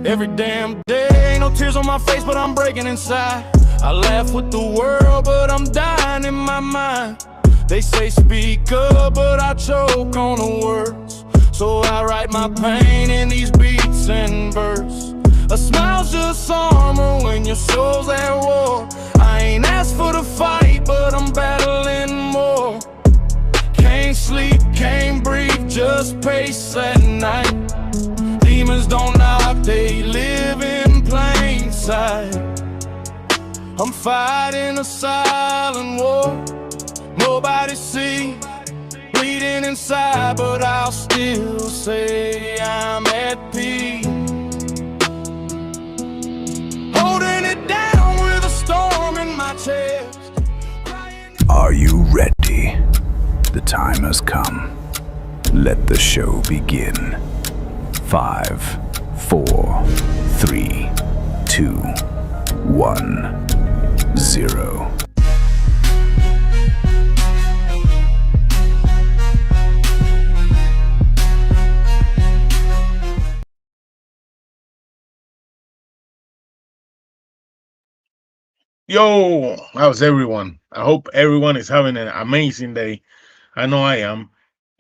Every damn day, ain't no tears on my face, but I'm breaking inside. I laugh with the world, but I'm dying in my mind. They say speak up, but I choke on the words. So I write my pain in these beats and verse. A smile's just armor when your soul's at war. I ain't asked for the fight, but I'm battling more. Can't sleep, can't breathe, just pace at night. Demons don't knock, they live in plain sight. I'm fighting a silent war, nobody see, bleeding inside, but I'll still say I'm at peace. Holding it down with a storm in my chest. Are you ready? The time has come. Let the show begin. 5, 4, 3, 2, 1, 0. Yo, how's everyone? I hope everyone is having an amazing day. I know I am.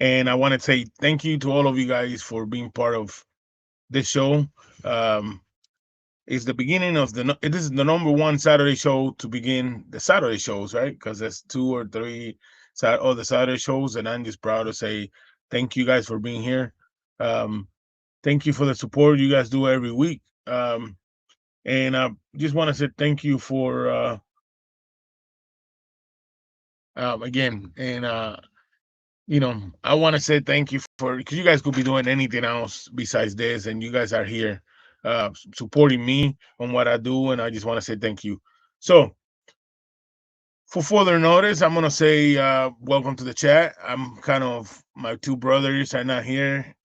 And I want to say thank you to all of you guys for being part of this show. It's the beginning of this is the #1 Saturday show to begin the Saturday shows, right? Because there's 2 or 3 other Saturday shows, and I'm just proud to say thank you guys for being here. Thank you for the support you guys do every week. And I just want to say thank you for again, and I want to say thank you for, because you guys could be doing anything else besides this, and you guys are here supporting me on what I do, and I just want to say thank you. So, for further notice, I'm gonna say welcome to the chat. My 2 brothers are not here.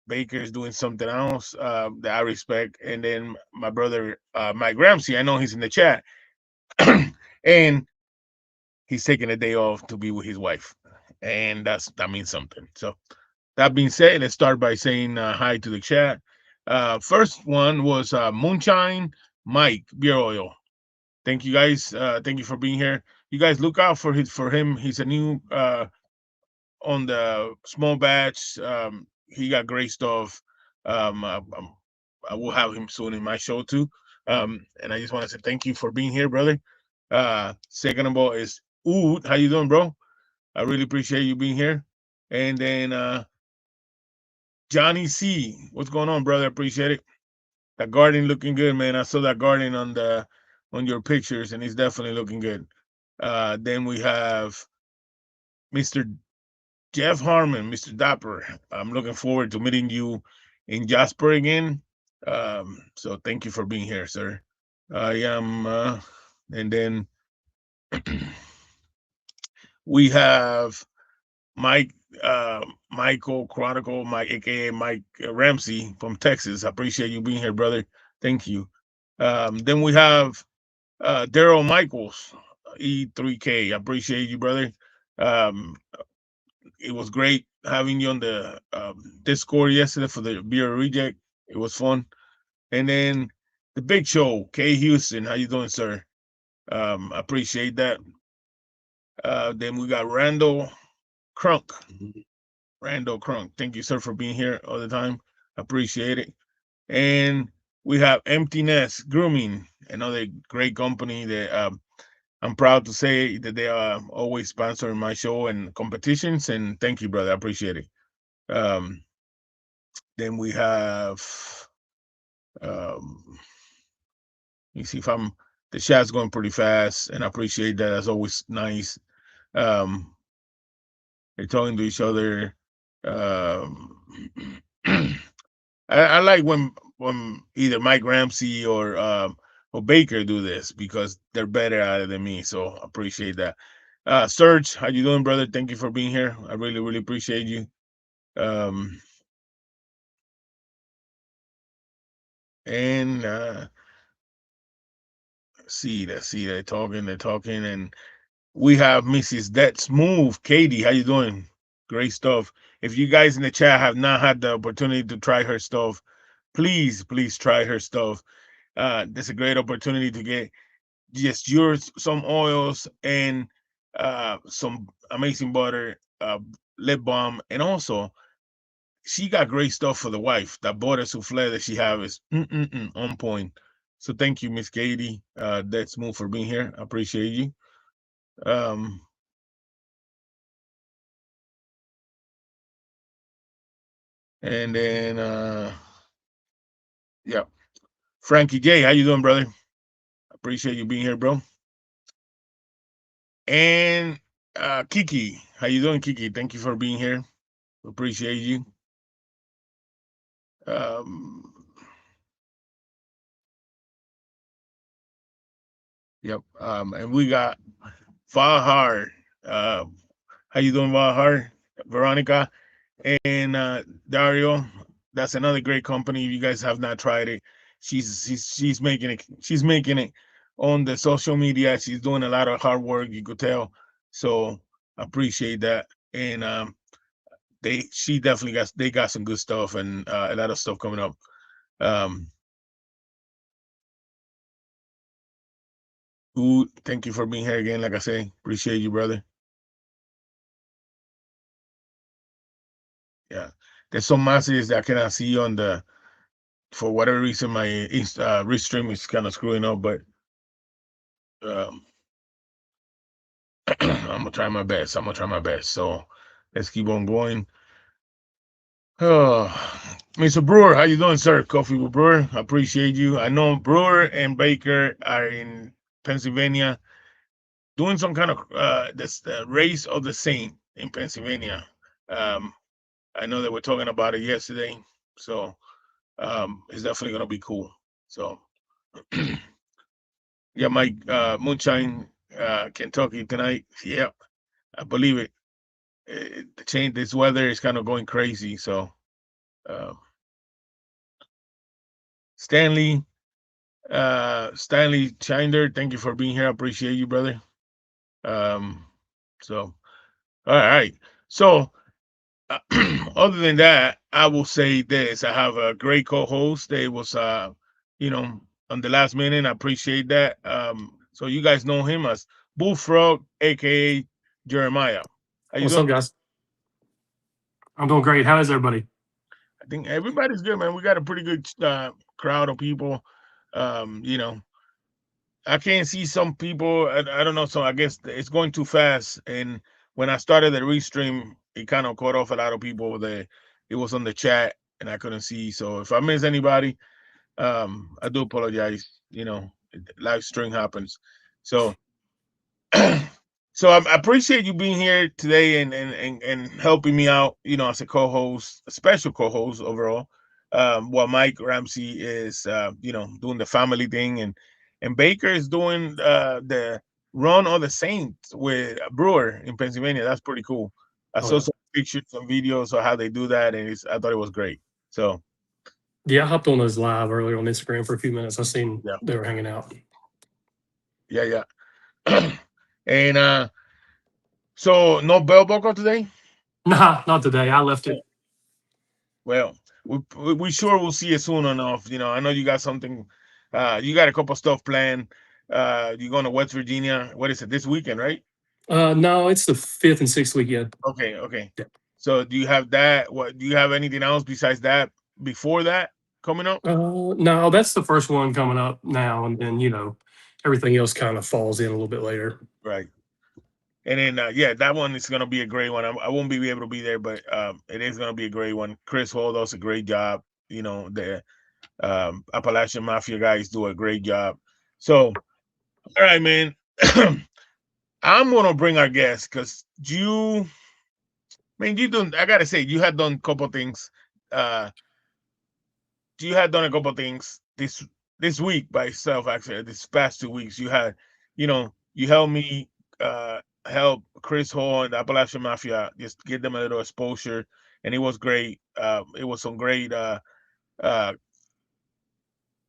Baker is doing something else that I respect, and then my brother Mike Ramsey, I know he's in the chat, and he's taking a day off to be with his wife, and that means something. So that being said, let's start by saying hi to the chat. First one was Moonshine Mike Beer Oil. Thank you guys. Thank you for being here. You guys look out for him. He's a new on the small batch. He got great stuff. I will have him soon in my show too. And I just want to say thank you for being here, brother. Second of all is Oud. How you doing, bro? I really appreciate you being here. And then Johnny C. What's going on, brother? Appreciate it. That garden looking good, man. I saw that garden on your pictures, and it's definitely looking good. Then we have Mr. Jeff Harmon, Mr. Dapper. I'm looking forward to meeting you in Jasper again. So thank you for being here, sir. I am, and then we have Michael Chronicle, Mike, aka Mike Ramsey from Texas. I appreciate you being here, brother. Thank you. Then we have Daryl Michaels, E3K. I appreciate you, brother. It was great having you on the Discord yesterday for the beer reject. It was fun. And then the Big Show, K Houston. How you doing, sir? Appreciate that. Then we got Randall Crunk. Randall Crunk. Thank you, sir, for being here all the time. Appreciate it. And we have Empty Nest Grooming, another great company that I'm proud to say that they are always sponsoring my show and competitions. And thank you, brother. I appreciate it. Um, then we have, um, you see if I'm, the chat's going pretty fast, and I appreciate that. That's always nice. Um, they're talking to each other. Um, I like when either Mike Ramsey or Baker do this because they're better at it than me. So I appreciate that. Serge, how you doing, brother? Thank you for being here. I really, really appreciate you. Um, and let's see, they're talking, and we have Mrs. That Smooth, Katie. How you doing? Great stuff. If you guys in the chat have not had the opportunity to try her stuff, please, please try her stuff. That's a great opportunity to get just yours some oils and some amazing butter, lip balm, and also she got great stuff for the wife. That butter souffle that she have is on point. So thank you, Miss Katie. That's Smooth for being here. I appreciate you. Um, and then yeah, Frankie J, how you doing, brother? Appreciate you being here, bro. And Kiki, how you doing, Kiki? Thank you for being here. Appreciate you. Um, yep. And we got Vahar. Uh, how you doing, Vahar? Veronica and Dario. That's another great company. If you guys have not tried it, she's making it. She's making it on the social media. She's doing a lot of hard work. You could tell. So I appreciate that. And she definitely got some good stuff and a lot of stuff coming up. Um, thank you for being here again. Like I say, appreciate you, brother. Yeah, there's some messages that I cannot see on the for whatever reason my restream is kind of screwing up, but um, I'm gonna try my best. I'm gonna try my best. So let's keep on going. Oh, Mr. Brewer, how you doing, sir? Coffee with Brewer. I appreciate you. I know Brewer and Baker are in Pennsylvania doing some kind of this race of the saint in Pennsylvania. Um, I know that we're talking about it yesterday, so it's definitely gonna be cool. So yeah, Mike, Moonshine, Kentucky tonight. Yeah, I believe it. The change, this weather is kind of going crazy. So uh, Stanley, Stanley Chinder, thank you for being here. I appreciate you, brother. Um, so all right. So other than that, I will say this: I have a great co-host. They was, you know, on the last minute. I appreciate that. So you guys know him as Bullfrog, aka Jeremiah. How you What's doing? up, guys? I'm doing great. How is everybody? I think everybody's good, man. We got a pretty good crowd of people. You know, I can't see some people. I don't know. So I guess it's going too fast. And when I started the restream, it kind of caught off a lot of people. It was on the chat, and I couldn't see. So if I miss anybody, I do apologize. You know, live stream happens. So so I appreciate you being here today and helping me out, you know, as a co-host, a special co-host overall. While Mike Ramsey is you know, doing the family thing, and Baker is doing the run of the Saints with a Brewer in Pennsylvania. That's pretty cool. I Oh saw yeah, some pictures and videos of how they do that, and I thought it was great. So yeah. I hopped on those live earlier on Instagram for a few minutes. I seen yeah, they were hanging out. yeah, yeah. And so no bell buckle today? Nah, not today. I left it. Well, we sure will see you soon enough. You know, I know you got something. You got a couple stuff planned. You're going to West Virginia. What is it this weekend, right? No, it's the 5th and 6th weekend. Okay, okay. Yeah. So do you have that? What do you have anything else besides that before that coming up? No, that's the first one coming up now, and then Everything else kind of falls in a little bit later. Right. And then yeah, that one is gonna be a great one. I won't be able to be there, but it is gonna be a great one. Chris Hall does a great job. You know, the Appalachian Mafia guys do a great job. So, all right, man. I'm gonna bring our guest because you done. I gotta say, you had done a couple things. Uh, you had done a couple things this week by yourself. Actually, this past 2 weeks, you helped me help Chris Hall and the Appalachian Mafia, just give them a little exposure, and it was great. It was some great. Uh,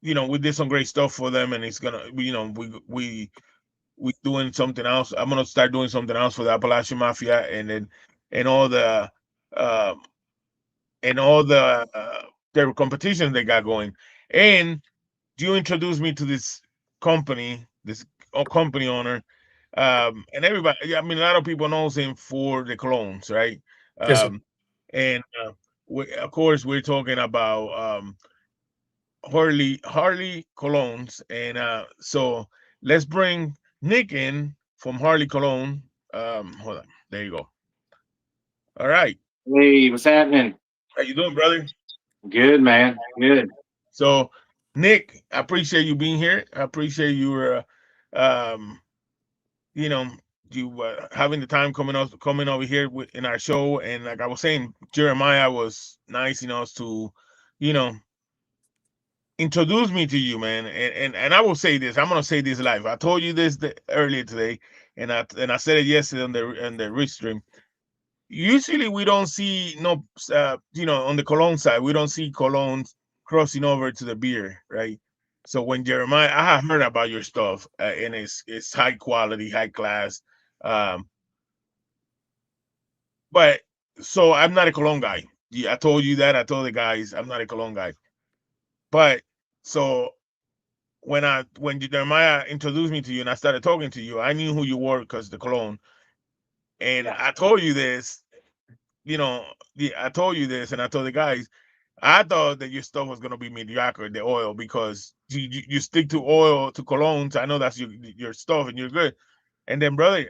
we did some great stuff for them, and it's gonna. We doing something else. I'm gonna start doing something else for the Appalachian Mafia, and all the uh, and all their competitions they got going. And you introduced me to this company owner, and everybody. I mean, a lot of people knows him for the colognes, right? Yes, sir. And of course, we're talking about Hurley Colognes, and so let's bring Nick in from Hurley Cologne. Hold on, there you go. All right, Hey, what's happening? how you doing, brother? Good, man. Good. So, Nick, I appreciate you being here. I appreciate you, um, you know, you having the time coming over here in our show. And like I was saying, Jeremiah was nice enough to, you know, introduce me to you, man. And I will say this. I'm gonna say this live. I told you this earlier today, and I said it yesterday on the rich stream. Usually we don't see no on the cologne side we don't see colognes crossing over to the beer, right? So when Jeremiah, I have heard about your stuff, and it's high quality, high class, um but so I'm not a cologne guy. Yeah, I told you that. I told the guys I'm not a cologne guy. But so when Jeremiah introduced me to you and I started talking to you, I knew who you were because the cologne. And I told you this, I told you this, and I told the guys, I thought that your stuff was gonna be mediocre, the oil, because you stick to oil, to colognes. I know that's your stuff, and you're good. And then, brother,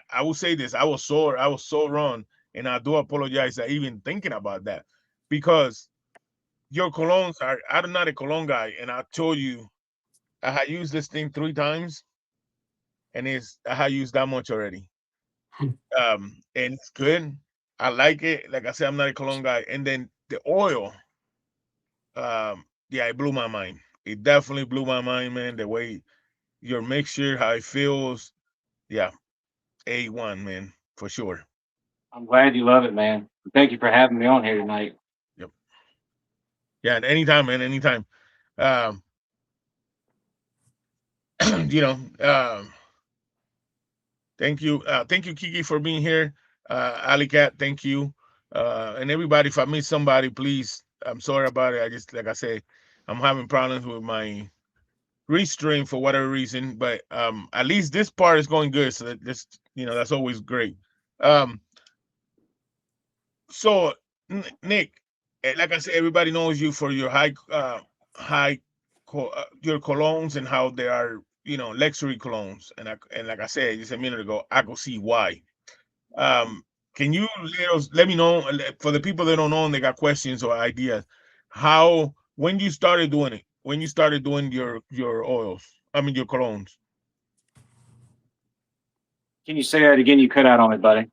I will say this: I was so wrong, and I do apologize for even thinking about that, because your colognes are. I'm not a cologne guy, and I told you I had used this thing 3 times, and I had used that much already. And it's good. I like it. Like I said, I'm not a cologne guy. And then the oil, yeah, it blew my mind. It definitely blew my mind, man. The way your mixture, how it feels, yeah, A1, man, for sure. I'm glad you love it, man. Thank you for having me on here tonight. Yep. Yeah, and anytime, man, anytime. Um, you know, thank you, Kiki, for being here. Ali Cat, thank you. And everybody, if I miss somebody, please, I'm sorry about it. I just, like I say, I'm having problems with my restream for whatever reason, but at least this part is going good. So that's always great. Um, so Nick, like I said, everybody knows you for your your colognes and how they are, luxury colognes. And like I said just a minute ago, I could see why. Um, can you let me know, for the people that don't know and they got questions or ideas, when you started doing it, when you started doing your oils, I mean your colognes? Can you say that again? You cut out on me, buddy.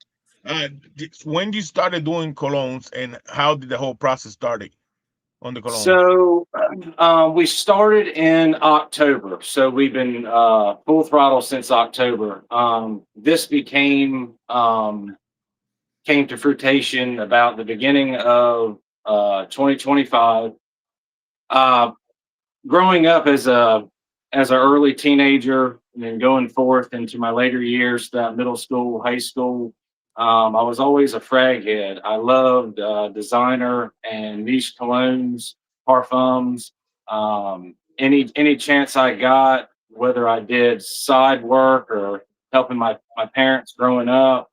When you started doing colognes, and how did the whole process started on the colognes? So we started in October. So we've been full throttle since October. This came to fruition about the beginning of 2025. Growing up as an early teenager and then going forth into my later years, that middle school, high school, I was always a frag head. I loved designer and niche colognes, parfums. Any chance I got, whether I did side work or helping my parents growing up,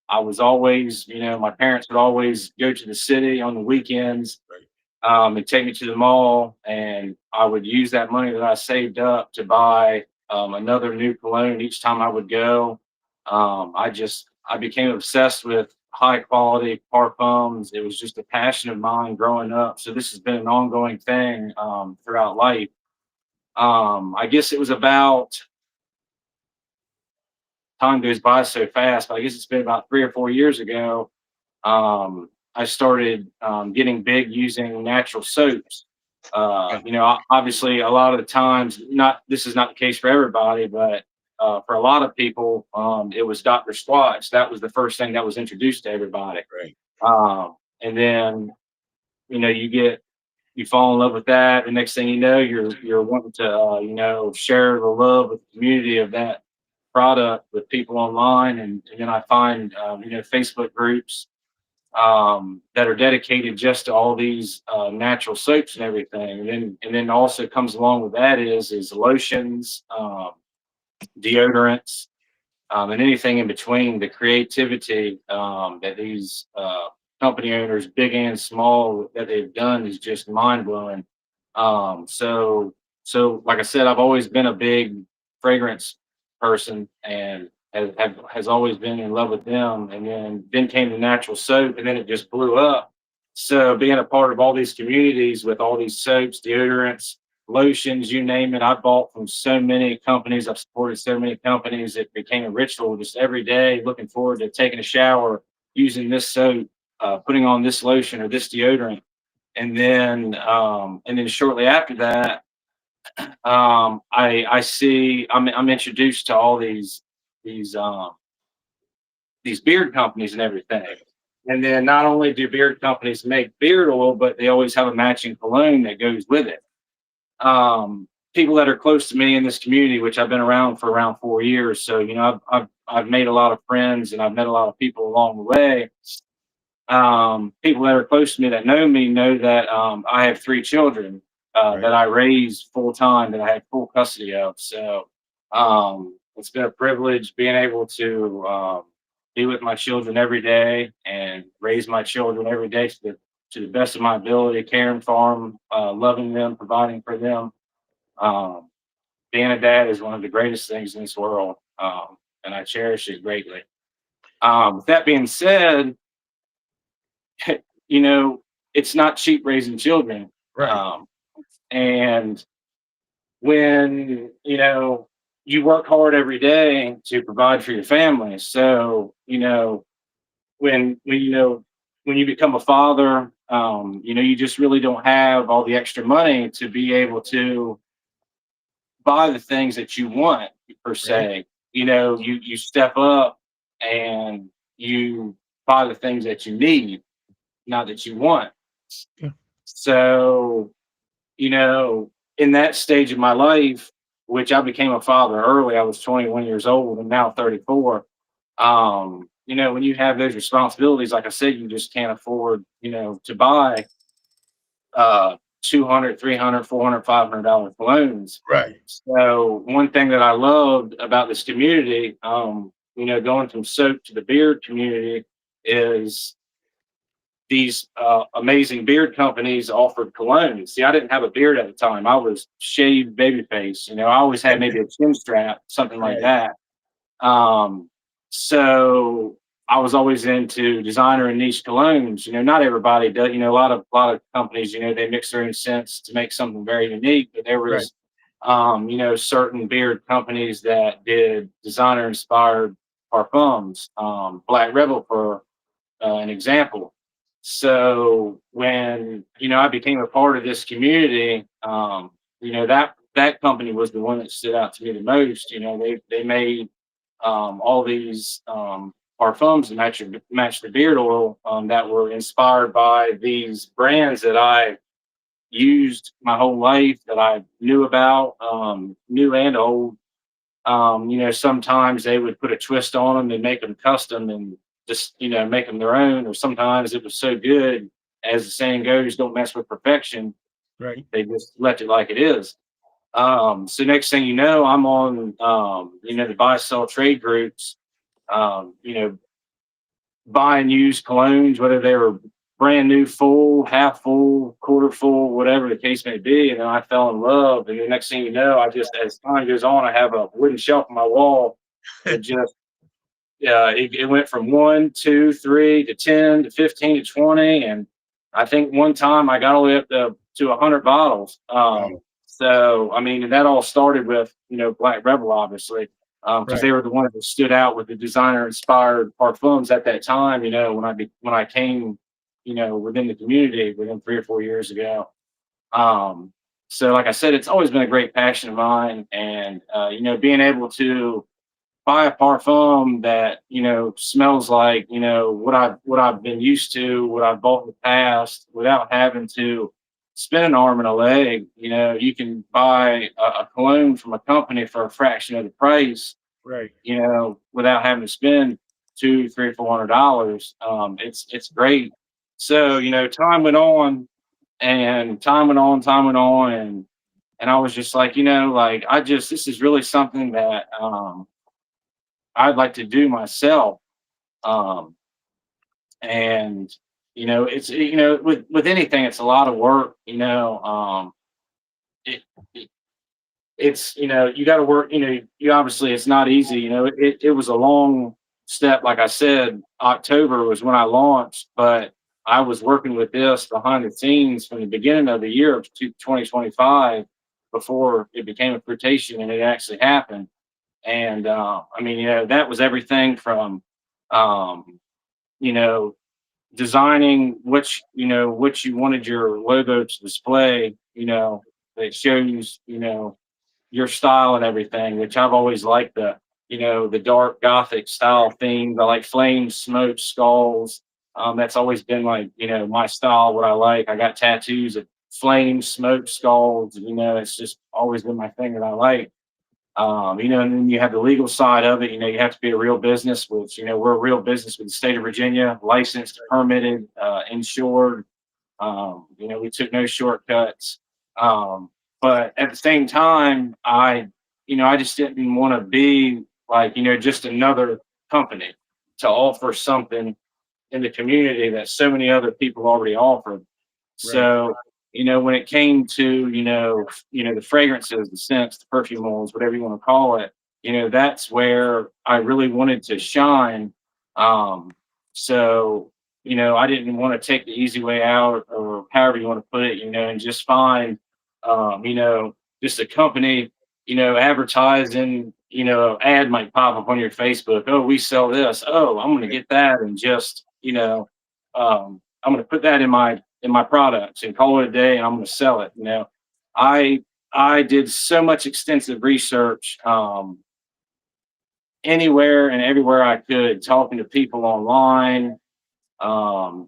I was always, my parents would always go to the city on the weekends and take me to the mall, and I would use that money that I saved up to buy another new cologne each time I would go. I became obsessed with high quality parfums. It was just a passion of mine growing up. So this has been an ongoing thing throughout life. I guess it was about, time goes by so fast, but I guess it's been about 3 or 4 years ago. I started getting big using natural soaps. Obviously, a lot of the times, not this is not the case for everybody, but for a lot of people, it was Dr. Squatch. That was the first thing that was introduced to everybody. Right. And then, you fall in love with that. The next thing you know, you're wanting to, share the love with the community of that product with people online. And then I find, Facebook groups that are dedicated just to all these natural soaps and everything. And then also comes along with that is lotions, deodorants, and anything in between. The creativity that these company owners, big and small, that they've done is just mind blowing. So like I said, I've always been a big fragrance person, and has always been in love with them. And then came the natural soap, and then it just blew up. So being a part of all these communities with all these soaps, deodorants, lotions, you name it, I bought from so many companies. I've supported so many companies. It became a ritual, just every day looking forward to taking a shower, using this soap, putting on this lotion or this deodorant. And then shortly after that, I see I'm introduced to all these beard companies and everything. And then not only do beard companies make beard oil, but they always have a matching cologne that goes with it. People that are close to me in this community, which I've been around for around 4 years, so I've made a lot of friends, and I've met a lot of people along the way. People that are close to me that know me know that I have 3 children that I raise full time, that I have full custody of. So it's been a privilege being able to be with my children every day and raise my children every day to the best of my ability, caring for them, loving them, providing for them. Being a dad is one of the greatest things in this world, and I cherish it greatly. With that being said, it's not cheap raising children. Right. And when, you work hard every day to provide for your family. So, when you become a father, you just really don't have all the extra money to be able to buy the things that you want per se. Right. You step up and you buy the things that you need, not that you want. Yeah. So, in that stage of my life, which I became a father early, I was 21 years old and now 34. When you have those responsibilities, like I said, you just can't afford, to buy 200, 300, 400, $500 colognes. Right. So one thing that I loved about this community, going from soap to the beard community, is these amazing beard companies offered colognes. See, I didn't have a beard at the time. I was shaved baby face. I always had maybe a chin strap, something like that. So I was always into designer and niche colognes. Not everybody does. A lot of companies, they mix their own scents to make something very unique. But there was, certain beard companies that did designer inspired parfums. Black Rebel, for an example. So when I became a part of this community, that company was the one that stood out to me the most. They made all these parfums to match the beard oil that were inspired by these brands that I used my whole life, that I knew about, new and old. Sometimes they would put a twist on them and make them custom and just, make them their own. Or sometimes it was so good, as the saying goes, don't mess with perfection. Right. They just left it like it is. So next thing you know, I'm on, the buy, sell, trade groups, buying used colognes, whether they were brand new, full, half full, quarter full, whatever the case may be. And then I fell in love. And the next thing you know, as time goes on, I have a wooden shelf on my wall that just, it went from 1, 2, 3 to 10 to 15 to 20. And I think one time I got all the way up to 100 bottles. So, I mean, and that all started with, Black Rebel, obviously, because they were the ones that stood out with the designer inspired parfums at that time, when I came, within the community within 3 or 4 years ago. So like I said, it's always been a great passion of mine. And, being able to buy a parfum that, smells like, what I've been used to, what I've bought in the past without having to spend an arm and a leg. You can buy a cologne from a company for a fraction of the price, Right. without having to spend $200, $300, $400. It's great. So, time went on and time went on. And I was just like, this is really something that, I'd like to do myself. And, it's, with anything, it's a lot of work, it's, you got to work, you obviously, it's not easy, it was a long step. Like I said, October was when I launched, but I was working with this behind the scenes from the beginning of the year of 2025 before it became a fruitation and it actually happened. And, that was everything from, designing what you wanted your logo to display, that shows, your style and everything, which I've always liked the dark Gothic style themes. I like flames, smoke, skulls. That's always been like, my style, what I like. I got tattoos of flames, smoke, skulls, it's just always been my thing that I like. And then you have the legal side of it. You have to be a real business, which, we're a real business with the state of Virginia, licensed, permitted, insured. We took no shortcuts. But at the same time, I just didn't want to be like, just another company to offer something in the community that so many other people already offered. So, when it came to, the fragrances, the scents, the perfume oils, whatever you want to call it, that's where I really wanted to shine. So, I didn't want to take the easy way out, or however you want to put it, and just find, just a company, advertising, ad might pop up on your Facebook. Oh, we sell this. Oh, I'm going to get that. And just, I'm going to put that in my products and call it a day, and I'm going to sell it. I did so much extensive research, anywhere and everywhere I could, talking to people online,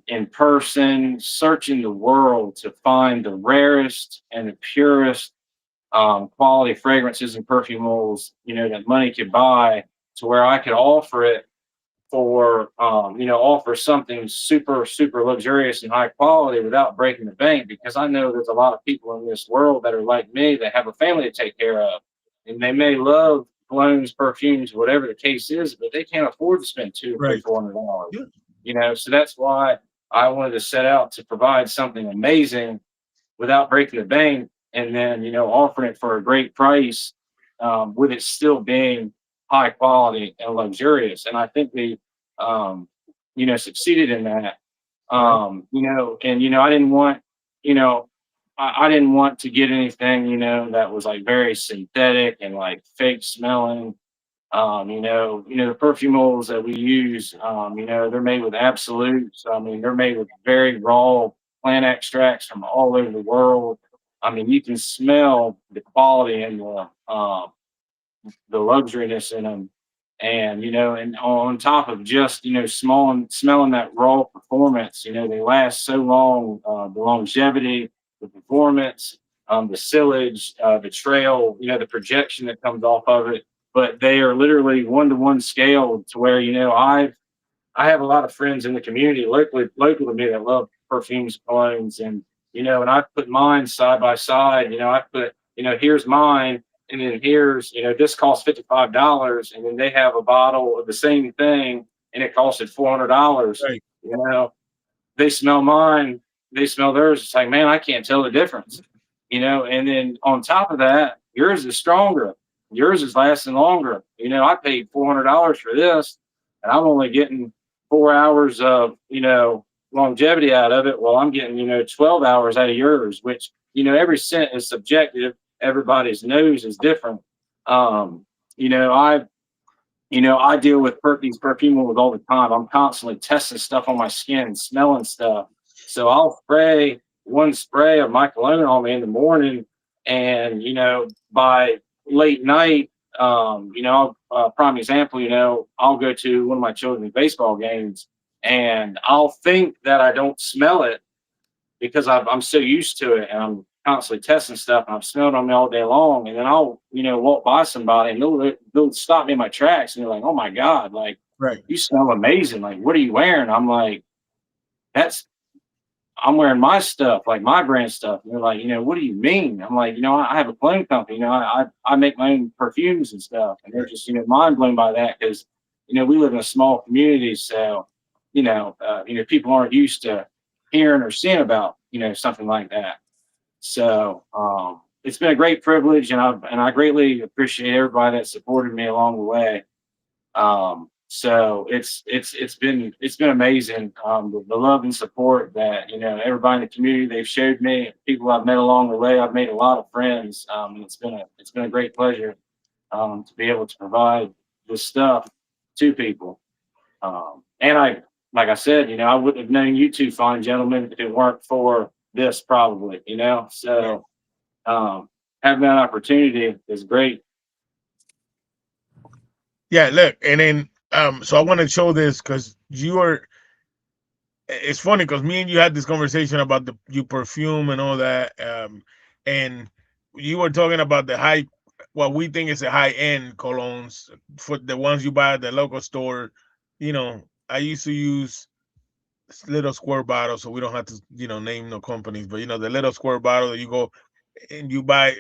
in person, searching the world to find the rarest and the purest, quality fragrances and perfume oils, that money could buy, to where I could offer it for, offer something super, super luxurious and high quality without breaking the bank. Because I know there's a lot of people in this world that are like me, that have a family to take care of, and they may love colognes, perfumes, whatever the case is, but they can't afford to spend $200, $400. So that's why I wanted to set out to provide something amazing without breaking the bank, and then, offering it for a great price, with it still being high quality and luxurious. And I think we, succeeded in that. I didn't want, I didn't want to get anything, that was like very synthetic and like fake smelling. The perfume oils that we use, they're made with absolutes. They're made with very raw plant extracts from all over the world. You can smell the quality and the luxuriness in them. And, and on top of just, smelling that raw performance, they last so long, the longevity, the performance, the sillage, the trail, the projection that comes off of it. But they are literally 1-to-1 scaled, to where, I have a lot of friends in the community local to me that love perfumes, colognes, and, and I put mine side by side. I put, here's mine, and then here's, this costs $55, and then they have a bottle of the same thing, and it costed $400. Right. they smell mine, they smell theirs. It's like, man, I can't tell the difference, and then on top of that, yours is stronger. Yours is lasting longer. I paid $400 for this, and I'm only getting 4 hours of, longevity out of it. Well, I'm getting, 12 hours out of yours, which, every scent is subjective. Everybody's nose is different. Um, you know, I, I deal with these perfume oils all the time. I'm constantly testing stuff on my skin, smelling stuff. So I'll spray one spray of my cologne on me in the morning, and by late night, prime example, I'll go to one of my children's baseball games, and I'll think that I don't smell it because I'm so used to it, and I'm constantly testing stuff, and I've smelled on me all day long. And then I'll, walk by somebody, and they'll stop me in my tracks, and they're like, "Oh my God, like, Right. you smell amazing. Like, what are you wearing?" I'm like, I'm wearing my stuff, like my brand stuff. And they're like, "What do you mean?" I'm like, I have a cologne company. I make my own perfumes and stuff. And they're just, mind blown by that, because, we live in a small community. So, people aren't used to hearing or seeing about, something like that. So, it's been a great privilege, and I greatly appreciate everybody that supported me along the way. So it's been amazing. The love and support that, everybody in the community, they've showed me, people I've met along the way. I've made a lot of friends. And it's been a great pleasure, to be able to provide this stuff to people. And like I said, I wouldn't have known you two fine gentlemen if it weren't for this, probably, so, having that opportunity is great. Yeah, look, and then so I want to show this because it's funny because me and you had this conversation about your perfume and all that, and you were talking about what we think is a high-end colognes, for the ones you buy at the local store. I used to use little square bottles, so we don't have to, name no companies, but the little square bottle that you go and you buy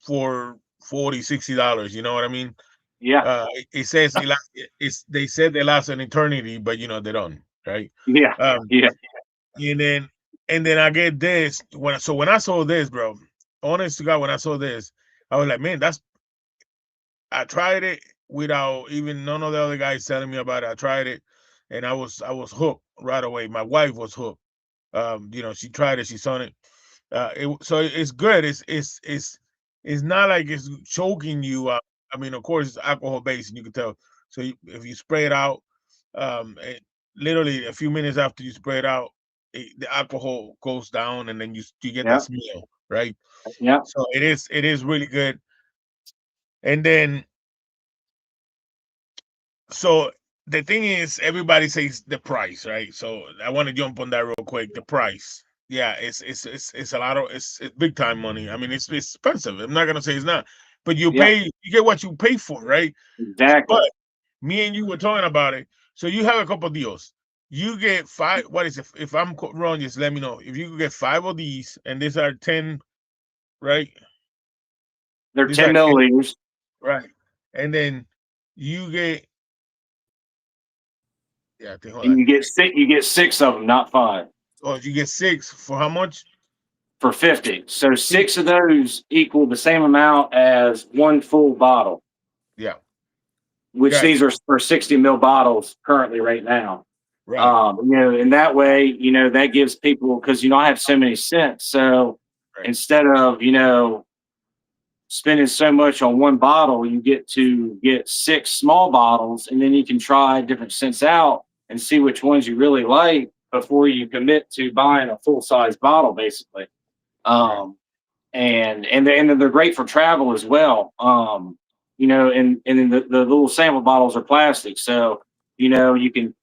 for $40-$60. You know what I mean? Yeah. It says they said they last an eternity, but they don't, right? Yeah. Yeah. And then I get this when I saw this, bro, honest to God, when I saw this, I was like, man, I tried it without even none of the other guys telling me about it. I tried it, and I was hooked right away. My wife was hooked. She tried it, she saw it. So it's good. It's not like it's choking you. I mean, of course, it's alcohol based, and you can tell. So if you spray it out, literally a few minutes after you spray it out, the alcohol goes down, and then you get Yeah. that smell, right? Yeah. So it is really good. And then, so the thing is, everybody says the price, right? So I want to jump on that real quick. The price, yeah, it's a lot of it's big time money. I mean, it's expensive. I'm not gonna say it's not, but you get what you pay for, right? Exactly. But me and you were talking about it. So you have a couple deals. You get 5. What is it? If I'm wrong, just let me know. If you could get 5 of these, and these are 10, right? They're These 10 are 10, milliliters. right? And then you get, yeah, I think, hold And on. you get 6 of them, not 5. Oh, you get 6 for how much? For 50. So 6 of those equal the same amount as one full bottle, Yeah, which gotcha. these are for 60 ml bottles currently right now. Right, In that way, that gives people, because, I have so many scents. So right, instead of, spending so much on one bottle, you get to get 6 small bottles, and then you can try different scents out and see which ones you really like before you commit to buying a full size bottle, basically. right, And then they're great for travel as well. And then the little sample bottles are plastic, so you can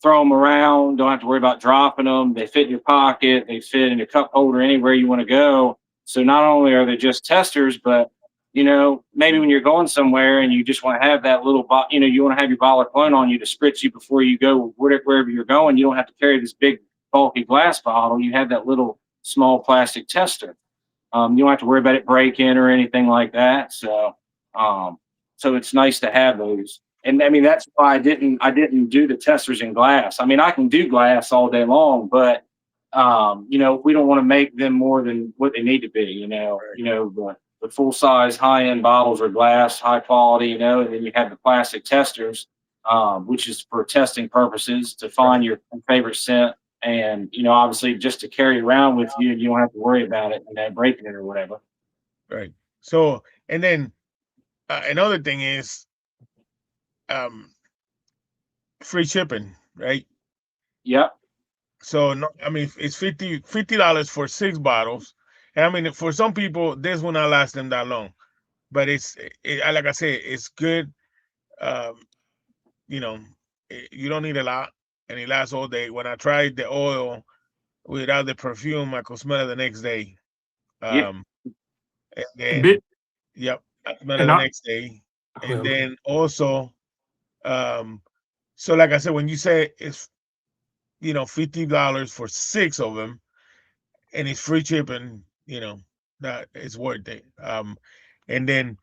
throw them around, don't have to worry about dropping them. They fit in your pocket, they fit in your cup holder anywhere you want to go. So not only are they just testers, but maybe when you're going somewhere and you just want to have that little you want to have your bottle of cologne on you to spritz you before you go wherever you're going. You don't have to carry this big bulky glass bottle. You have that little small plastic tester. You don't have to worry about it breaking or anything like that. So it's nice to have those. And I mean, that's why I didn't do the testers in glass. I mean, I can do glass all day long, but you know, we don't want to make them more than what they need to be. The full size high end bottles are glass, high quality. And then you have the plastic testers, which is for testing purposes to find your favorite scent, and obviously just to carry around with you, and you don't have to worry about it, breaking it or whatever. Right. So, and then another thing is free shipping, right? Yep. So no, I mean it's $50 for 6 bottles, and I mean for some people this will not last them that long, but like I said, it's good. Um, you know, you don't need a lot, and it lasts all day. When I tried the oil without the perfume, I could smell it the next day. Yeah. And then Bit, yep, I smell it and the I, next day, and well, then also, so like I said, when you say it's $50 for 6 of them, and it's free shipping, that it's worth it. And then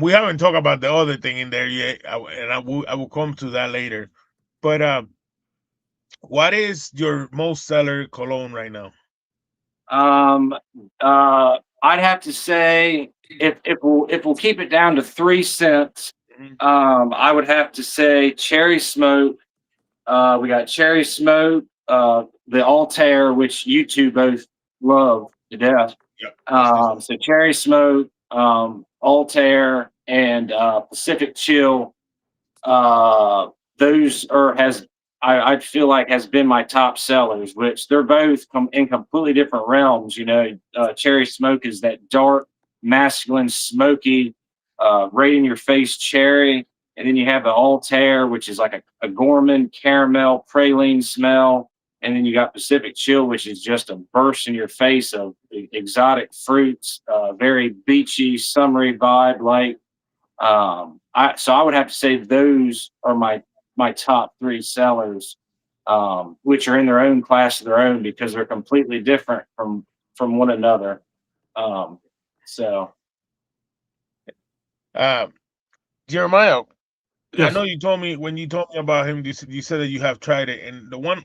we haven't talked about the other thing in there yet, and I will come to that later. But what is your most seller cologne right now? I'd have to say if we'll keep it down to 3 cents, Mhm. I would have to say Cherry Smoke. We got Cherry Smoke, the Altair, which you two both love to death. Yep. That's this. So Cherry Smoke, Altair, and Pacific Chill. Those I feel like has been my top sellers, which they're both in completely different realms. Cherry Smoke is that dark, masculine, smoky, right in your face cherry. And then you have the Altair, which is like a gourmand caramel praline smell. And then you got Pacific Chill, which is just a burst in your face of exotic fruits, very beachy, summery vibe. So I would have to say those are my top 3 sellers, which are in their own class of their own because they're completely different from one another. So Jeremiah, I yes. know you told me when you told me about him, you said that you have tried it, and the one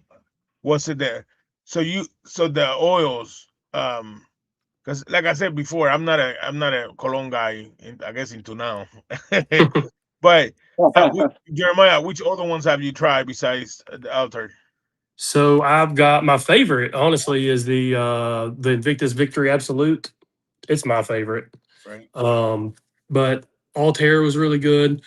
was it there. So the oils, because like I said before, I'm not a cologne guy. I guess into now, but Jeremiah, which other ones have you tried besides the Altar? So I've got my favorite, honestly, is the Invictus Victory Absolute. It's my favorite. Right. But Altair was really good.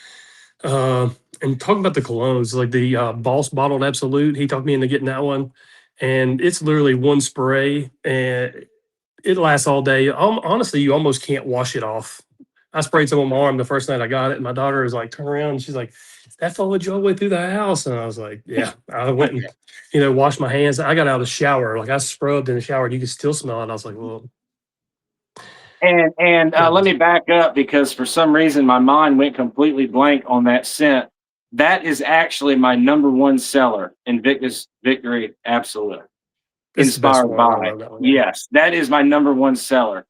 Uh, and talking about the colognes, like the Boss Bottled Absolute, he talked me into getting that one. And it's literally one spray and it lasts all day. Honestly, you almost can't wash it off. I sprayed some on my arm the first night I got it, and my daughter was like, "Turn around!" And she's like, "That followed you all the way through the house." And I was like, "Yeah." I went and washed my hands. I got out of the shower, like I scrubbed in the shower, and you could still smell it. I was like, "Well." and let me back up because for some reason my mind went completely blank on that scent. That is actually my number 1 seller, Invictus Victory Absolute. It's the best Inspired one. I by. love that one. Yeah. Yes, that is my number 1 seller.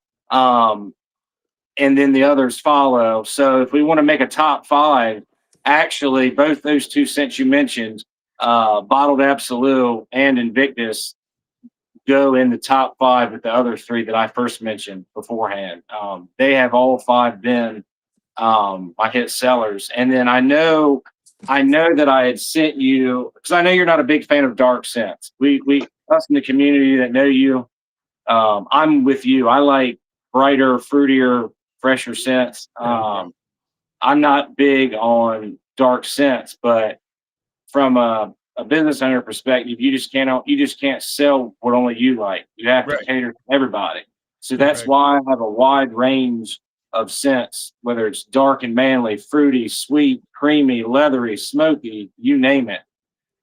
And then the others follow. So if we want to make a top 5, actually both those 2 scents you mentioned, Bottled Absolute and Invictus, go in the top 5 with the other 3 that I first mentioned beforehand. They have all 5 been my hit sellers. And then I know that I had sent you, because I know you're not a big fan of dark scents. We us in the community that know you, I'm with you. I like brighter, fruitier, fresher scents. I'm not big on dark scents, but from a business owner perspective, you just can't sell what only you like. You have to cater to everybody. So that's why I have a wide range of scents, whether it's dark and manly, fruity, sweet, creamy, leathery, smoky, you name it.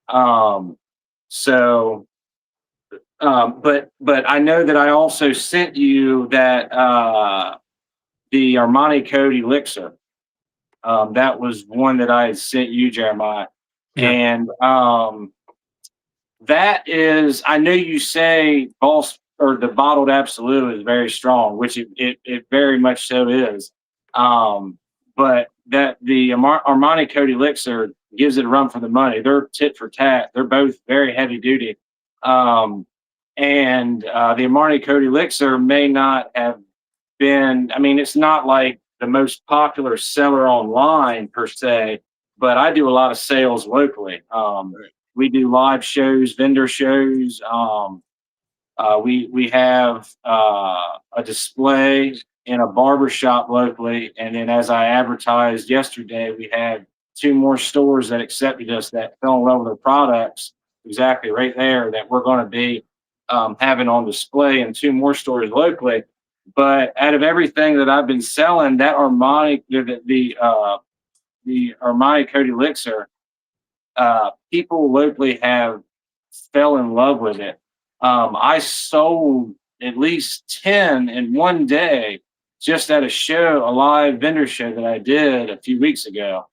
But I know that I also sent you that the Armani Code Elixir. That was one that I had sent you, Jeremiah. Yeah. And that is, I know you say Boss or the Bottled Absolute is very strong, which it very much so is. but that the Armani Code Elixir gives it a run for the money. They're tit for tat. They're both very heavy duty. And the Armani Code Elixir may not have been, I mean, it's not like the most popular seller online per se, but I do a lot of sales locally. We do live shows, vendor shows. We have a display in a barber shop locally, and then as I advertised yesterday, we had 2 more stores that accepted us that fell in love with the products exactly right there that we're going to be having on display in 2 more stores locally. But out of everything that I've been selling, that Armani, the Armani Code Elixir, people locally have fell in love with it. I sold at least 10 in one day just at a show, a live vendor show that I did a few weeks ago.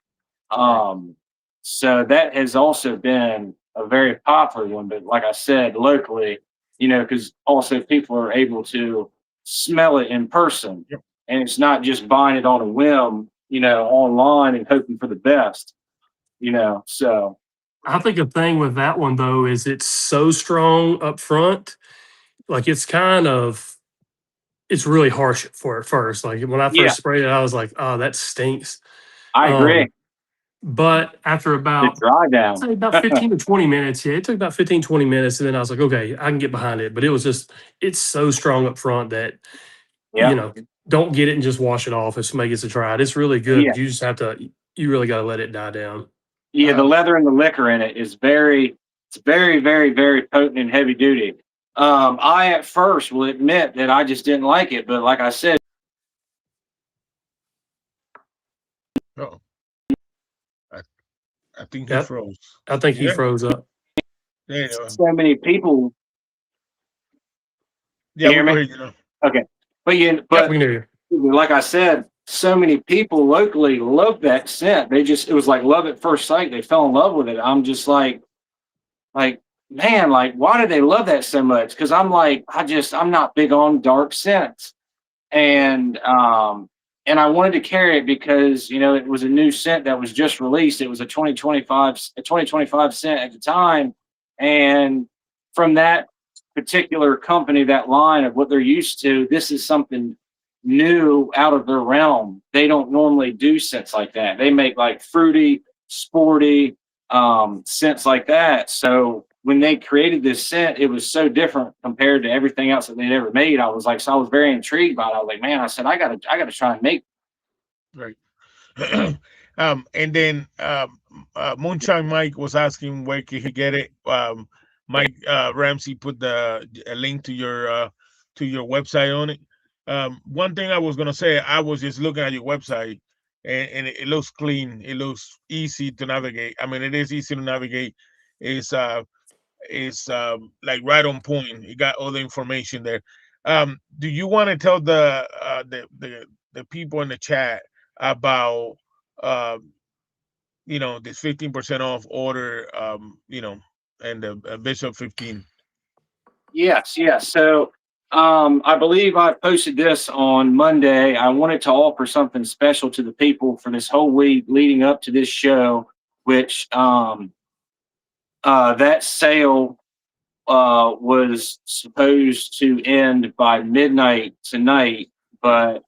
So that has also been a very popular one. But like I said, locally, because also people are able to smell it in person. Yep. And it's not just buying it on a whim, online and hoping for the best, so. I think the thing with that one though is it's so strong up front. Like it's really harsh for at first. Like when I first sprayed it, I was like, oh, that stinks. I agree. But after The about dry down. I'd say about 15 to 20 minutes, it took about 15, 20 minutes. And then I was like, okay, I can get behind it. But it's so strong up front that, don't get it and just wash it off if somebody gets to try it. It's really good. Yeah. You just have to, you really got to let it die down. Yeah, the leather and the liquor in it is very, very, very potent and heavy duty. I at first will admit that I just didn't like it, but like I said, I think he froze. I think he froze up. There you go. So many people. Yeah, we hear me? Okay, but we can hear you. Like I said, so many people locally love that scent. It was like love at first sight. They fell in love with it. I'm just like, man, like, why do they love that so much? Because I'm like, I'm not big on dark scents. And I wanted to carry it because, it was a new scent that was just released. It was a 2025 scent at the time. And from that particular company, that line of what they're used to, this is something new out of their realm. They don't normally do scents like that. They make like fruity, sporty scents like that. So when they created this scent, it was so different compared to everything else that they'd ever made. I was very intrigued by it. I was like, man, I said, I gotta try and make. Right. And then Moonshine Mike was asking where can he get it. Mike Ramsey put a link to your website on it. One thing I was gonna say, I was just looking at your website, and it looks clean. It looks easy to navigate. I mean, it is easy to navigate. It's like right on point. You got all the information there. Do you want to tell the people in the chat about this 15% off order, and the Bishop 15? Yes. So I believe I posted this on Monday. I wanted to offer something special to the people for this whole week leading up to this show, which that sale was supposed to end by midnight tonight, but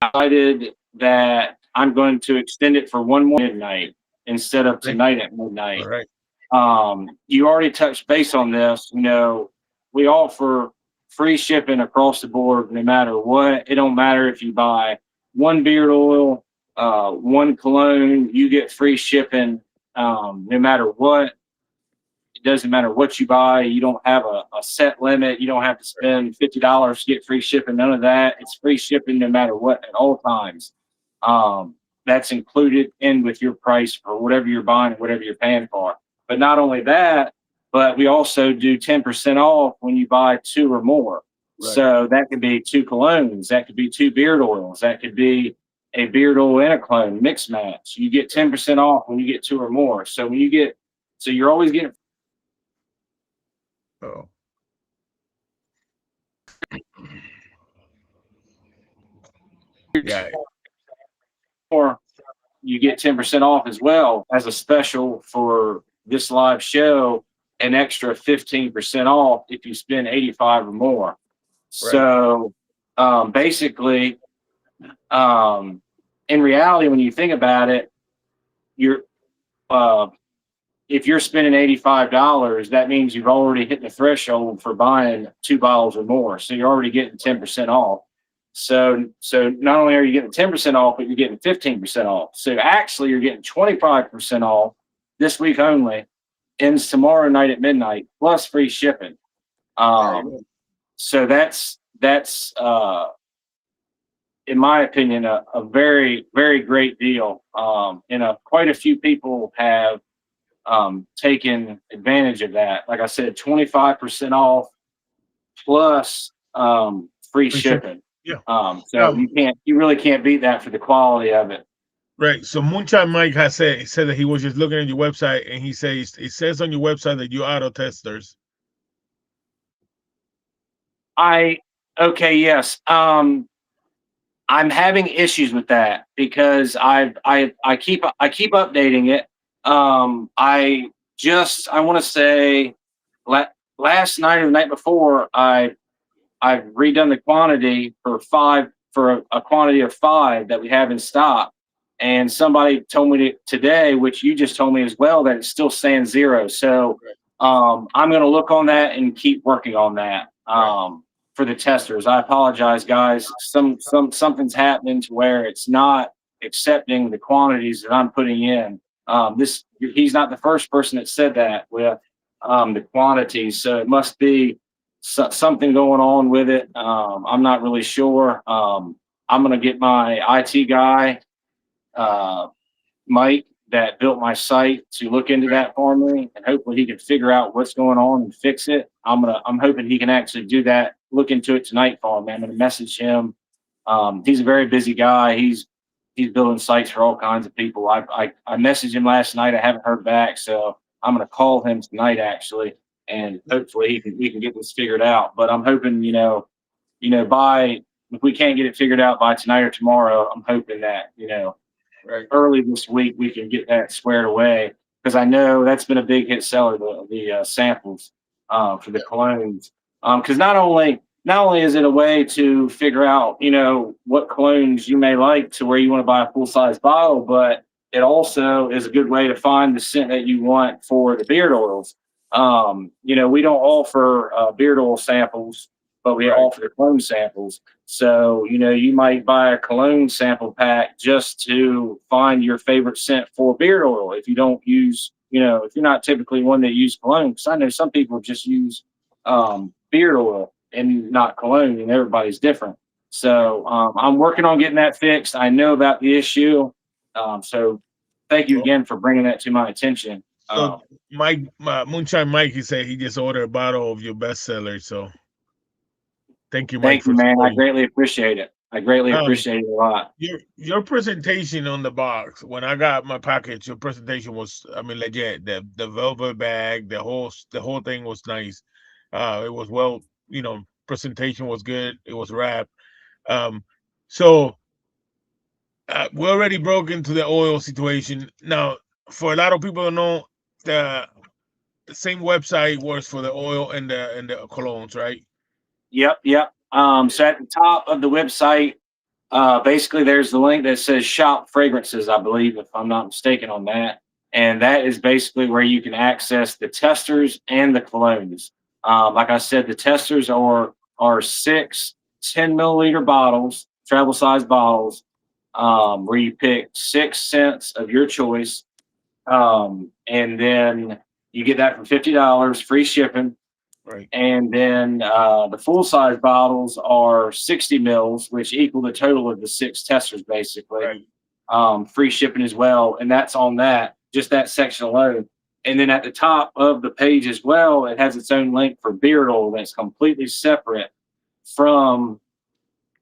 decided that I'm going to extend it for one more midnight instead of tonight at midnight. All right. You already touched base on this. We offer free shipping across the board, no matter what. It don't matter if you buy one beard oil, one cologne, you get free shipping, no matter what. It doesn't matter what you buy. You don't have a set limit. You don't have to spend $50 to get free shipping. None of that. It's free shipping no matter what at all times. That's included in with your price for whatever you're buying and whatever you're paying for. But not only that, but we also do 10% off when you buy 2 or more. Right. So that could be 2 colognes. That could be 2 beard oils. That could be a beard oil and a cologne mix match. You get 10% off when you get 2 or more. So you're always getting. Oh, Yeah. Or you get 10% off as well as a special for this live show, an extra 15% off if you spend 85 or more. Right. So basically, in reality, when you think about it, you're if you're spending $85, that means you've already hit the threshold for buying 2 bottles or more. So you're already getting 10% off. So not only are you getting 10% off, but you're getting 15% off. So actually you're getting 25% off this week only. Ends tomorrow night at midnight, plus free shipping. So that's in my opinion, a very, very great deal. And quite a few people have taken advantage of that. Like I said, 25% off plus free shipping. Yeah. So you really can't beat that for the quality of it. Right. So Moonshine Mike has said that he was just looking at your website, and he says it says on your website that you auto testers. Yes. I'm having issues with that because I keep updating it. I want to say last night or the night before I've redone the quantity for a quantity of 5 that we have in stock. And somebody told me today, which you just told me as well, that it's still saying 0. So I'm going to look on that and keep working on that for the testers. I apologize, guys. Something's happening to where it's not accepting the quantities that I'm putting in. He's not the first person that said that with the quantities. So it must be something going on with it. I'm not really sure. I'm going to get my IT guy, Mike, that built my site, to look into that for me, and hopefully he can figure out what's going on and fix it. I'm hoping he can actually do that, look into it tonight for me. I'm going to message him. He's a very busy guy. He's building sites for all kinds of people. I messaged him last night. I haven't heard back, so I'm going to call him tonight actually, and hopefully we can get this figured out. But I'm hoping, if we can't get it figured out by tonight or tomorrow, I'm hoping that, early this week we can get that squared away, because I know that's been a big hit seller, the samples for the colognes. Because not only is it a way to figure out, what colognes you may like to where you want to buy a full size bottle, but it also is a good way to find the scent that you want for the beard oils. We don't offer beard oil samples, but we offer the cologne samples. So, you might buy a cologne sample pack just to find your favorite scent for beard oil. If you don't use, if you're not typically one that use cologne, because I know some people just use beard oil and not cologne, and everybody's different. So I'm working on getting that fixed. I know about the issue. So thank you again for bringing that to my attention. So Moonshine Mike, he said he just ordered a bottle of your bestseller. So thank you, Mike. Thank you, man. I greatly appreciate it. I greatly appreciate it a lot. Your presentation on the box, when I got my package, your presentation was, legit. The velvet bag, the whole thing was nice. It was well, presentation was good. It was wrapped. So we already broke into the oil situation. Now, for a lot of people to know, the same website works for the oil and the colognes, right? Yep. So at the top of the website, basically there's the link that says shop fragrances, I believe, if I'm not mistaken on that. And that is basically where you can access the testers and the colognes. Like I said, the testers are 6 10-milliliter bottles, travel size bottles, where you pick 6 scents of your choice. And then you get that for $50, free shipping. Right. And then the full size bottles are 60 mils, which equal the total of the 6 testers, basically. Right. Free shipping as well. And that's on just that section alone. And then at the top of the page as well, it has its own link for beard oil that's completely separate from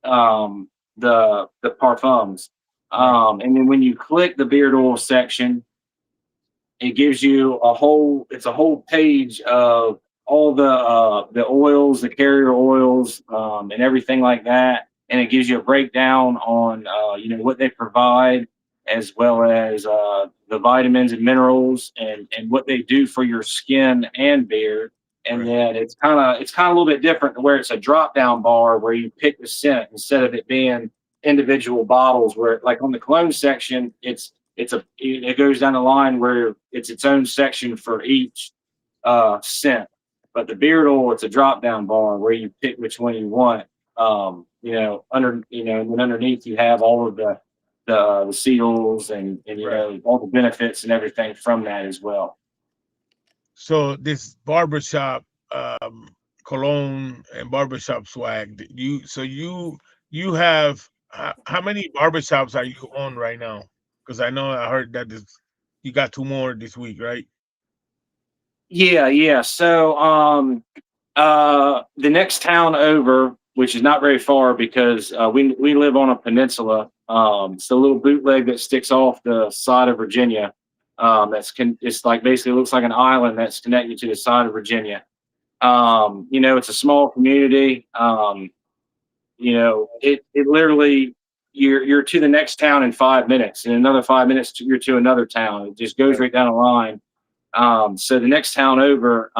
the parfums. And then when you click the beard oil section, it gives you a whole page of all the oils, the carrier oils, and everything like that. and it gives you a breakdown on what they provide, as well as the vitamins and minerals and what they do for your skin and beard. And Right. then it's kind of a little bit different to where it's a drop down bar where you pick the scent instead of it being individual bottles. Where like on the cologne section, it goes down the line where it's its own section for each scent. But the beard oil, it's a drop down bar where you pick which one you want. And then underneath you have all of the seals and Right. all the benefits and everything from that as well. So this barbershop cologne and barbershop swag, you have how many barbershops are you on right now? Because I heard that you got 2 more this week, right? Yeah. So the next town over, which is not very far because we live on a peninsula. It's a little bootleg that sticks off the side of Virginia. It's like basically looks like an island that's connected to the side of Virginia. It's a small community. It literally you're to the next town in 5 minutes. In another 5 minutes, you're to another town. It just goes right down the line. So the next town over,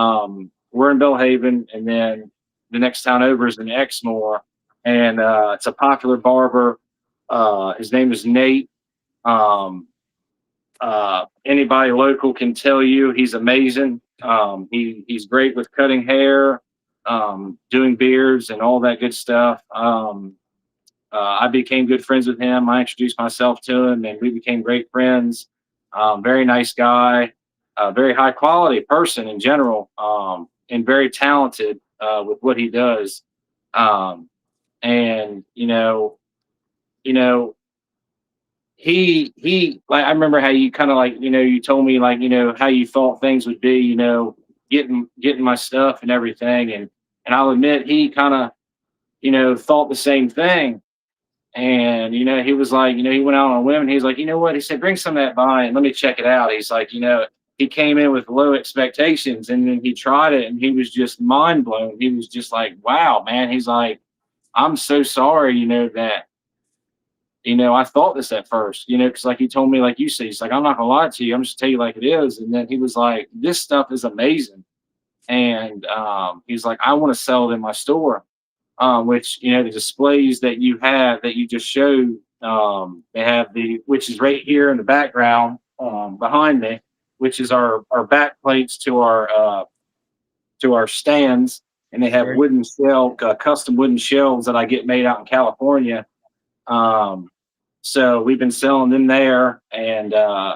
we're in Belhaven, and then the next town over is in Exmoor, and it's a popular barber. His name is Nate. Um, Anybody local can tell you he's amazing. He's great with cutting hair, doing beards, and all that good stuff. I became good friends with him. I introduced myself to him, and we became great friends. Very nice guy, very high quality person in general, and very talented with what he does. And you know, he like I remember how you kind of like you told me like how you thought things would be, getting my stuff and everything, and I'll admit he kind of thought the same thing. And he was like, he went out on a whim, and he's like, you know what? He said, bring some of that by and let me check it out. He's like, he came in with low expectations, and then he tried it, and he was just mind blown. He was just like, wow, man. He's like, I'm so sorry, that I thought this at first, because like he told me, like you said, he's like, I'm not gonna lie to you, I'm just tell you like it is. And then he was like, this stuff is amazing, and he's like, I want to sell it in my store. Which the displays that you have that you just showed, they have which is right here in the background behind me, which is our back plates to our stands, and they have Right. custom wooden shelves that I get made out in California. So we've been selling them there, and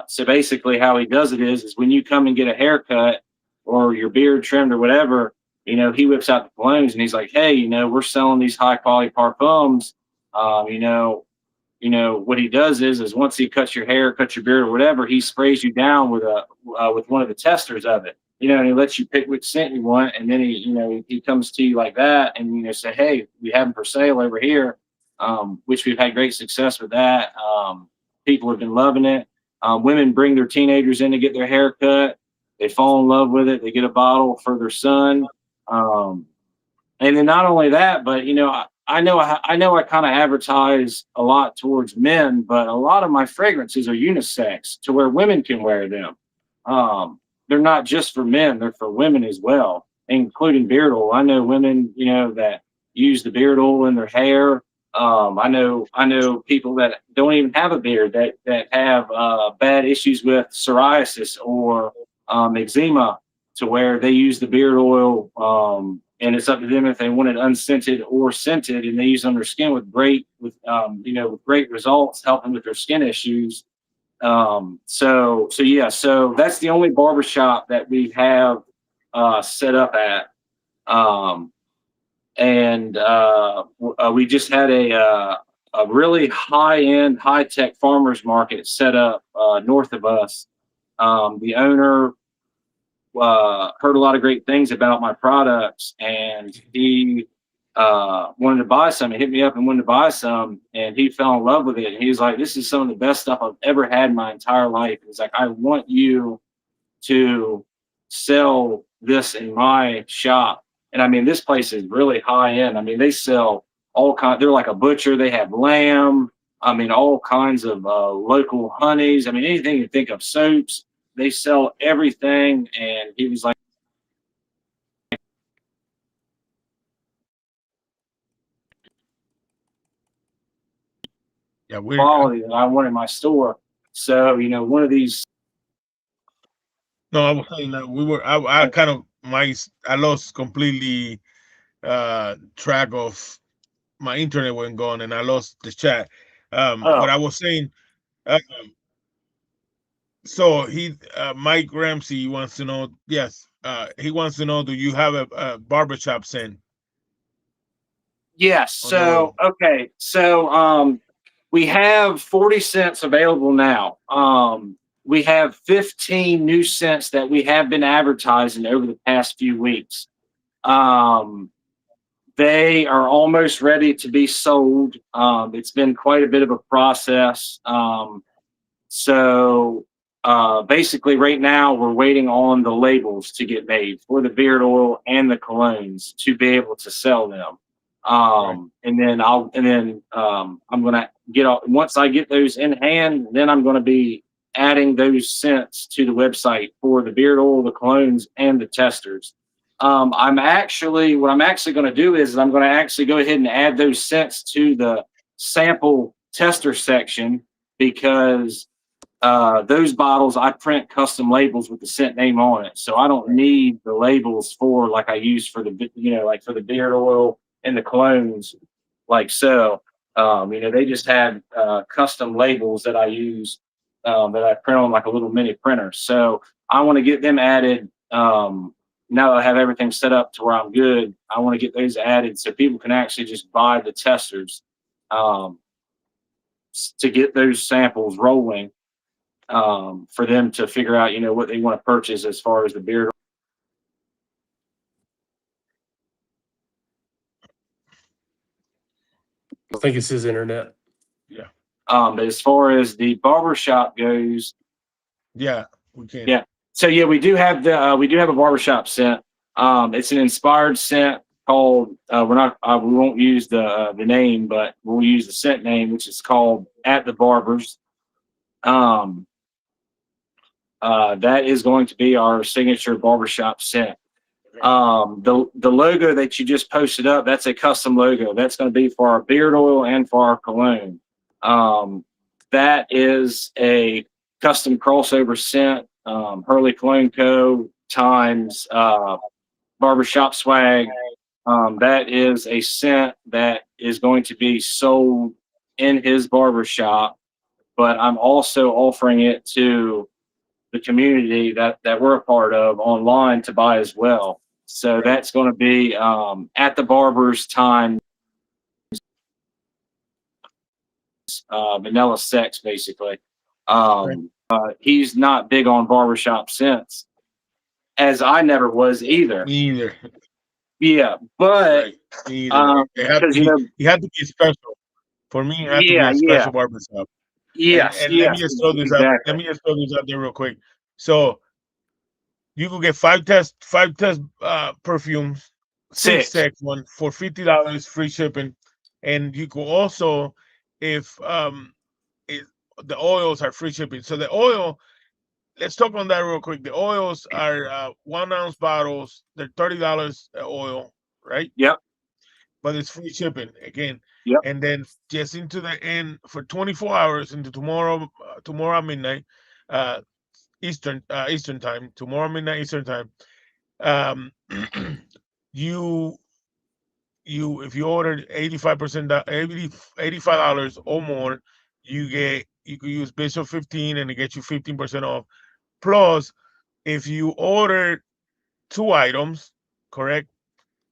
so basically how he does it is when you come and get a haircut or your beard trimmed or whatever, he whips out the colognes, and he's like, hey, we're selling these high quality parfums. What he does is once he cuts your hair, cuts your beard or whatever, he sprays you down with one of the testers of it, and he lets you pick which scent you want. And then he comes to you like that and, say, hey, we have them for sale over here. Which we've had great success with that. People have been loving it. Women bring their teenagers in to get their hair cut. They fall in love with it. They get a bottle for their son. And then not only that, but I know I kind of advertise a lot towards men, but a lot of my fragrances are unisex to where women can wear them. They're not just for men; they're for women as well, including beard oil. I know women, that use the beard oil in their hair. I know people that don't even have a beard that have bad issues with psoriasis or eczema, to where they use the beard oil, and it's up to them if they want it unscented or scented, and they use it on their skin with great results, helping with their skin issues. So that's the only barbershop that we have set up at. And we just had a really high-end, high-tech farmers market set up north of us. The owner heard a lot of great things about my products, and he wanted to buy some. He hit me up and wanted to buy some, and he fell in love with it. And he was like, this is some of the best stuff I've ever had in my entire life. He's like, I want you to sell this in my shop. And I mean, this place is really high end. I mean, they sell all kind. They're like a butcher. They have lamb. I mean, all kinds of local honeys. I mean, anything you think of, soaps. They sell everything. And he was like, Yeah, we're quality that I want in my store. So, one of these. no, I was saying that I kind of I lost completely track of my internet went gone and I lost the chat. But Oh, I was saying, uh, so Mike Ramsey wants to know, yes, he wants to know, do you have a barbershop scent yes. on the way? So, okay. So, we have 40 cents available now. We have 15 new scents that we have been advertising over the past few weeks. Um, they are almost ready to be sold. It's been quite a bit of a process. So basically, right now we're waiting on the labels to get made for the beard oil and the colognes to be able to sell them. Right. And then I'm gonna once I get those in hand, then I'm gonna be adding those scents to the website for the beard oil, the colognes, and the testers. What I'm actually going to do is I'm going to actually go ahead and add those scents to the sample tester section, because those bottles I print custom labels with the scent name on it, so I don't need the labels for like I use for the like for the beard oil and the colognes, like so. They just had custom labels that I use, that I print on like a little mini printer. So I want to get them added. Now that I have everything set up to where I'm good, I want to get those added so people can actually just buy the testers, to get those samples rolling, for them to figure out, what they want to purchase as far as the beard. I think it's his internet. Yeah. But as far as the barbershop goes, Yeah, we can. yeah. So yeah, we do have a barbershop scent. It's an inspired scent called, we won't use the name, but we'll use the scent name, which is called At the Barbers. That is going to be our signature barbershop scent. The logo that you just posted up, that's a custom logo. That's going to be for our beard oil and for our cologne. That is a custom crossover scent. Hurley Cologne Co. times barbershop swag. That is a scent that is going to be sold in his barbershop, but I'm also offering it to the community that we're a part of online to buy as well. So that's going to be At the Barbers time vanilla sex, basically. He's not big on barbershop scents, as I never was either. Me either. Yeah, but Right. Me either. because He had to be special. For me, it had to be a yeah, special barbershop. yes, And let me yes, just throw this out. Let exactly. me just throw this out there real quick. So you could get five test perfumes, six Six. sex one for $50 free shipping. And you could also, if the oils are free shipping. So the oil, let's talk on that real quick. The oils are 1 ounce bottles. They're $30 oil, right? Yep. But it's free shipping again. Yep. And then just into the end for 24 hours into tomorrow at midnight, Eastern time. Tomorrow midnight Eastern time. You if you ordered 85% $85 or more, you could use Bishop 15 and it gets you 15% off. Plus, if you order 2 items, correct,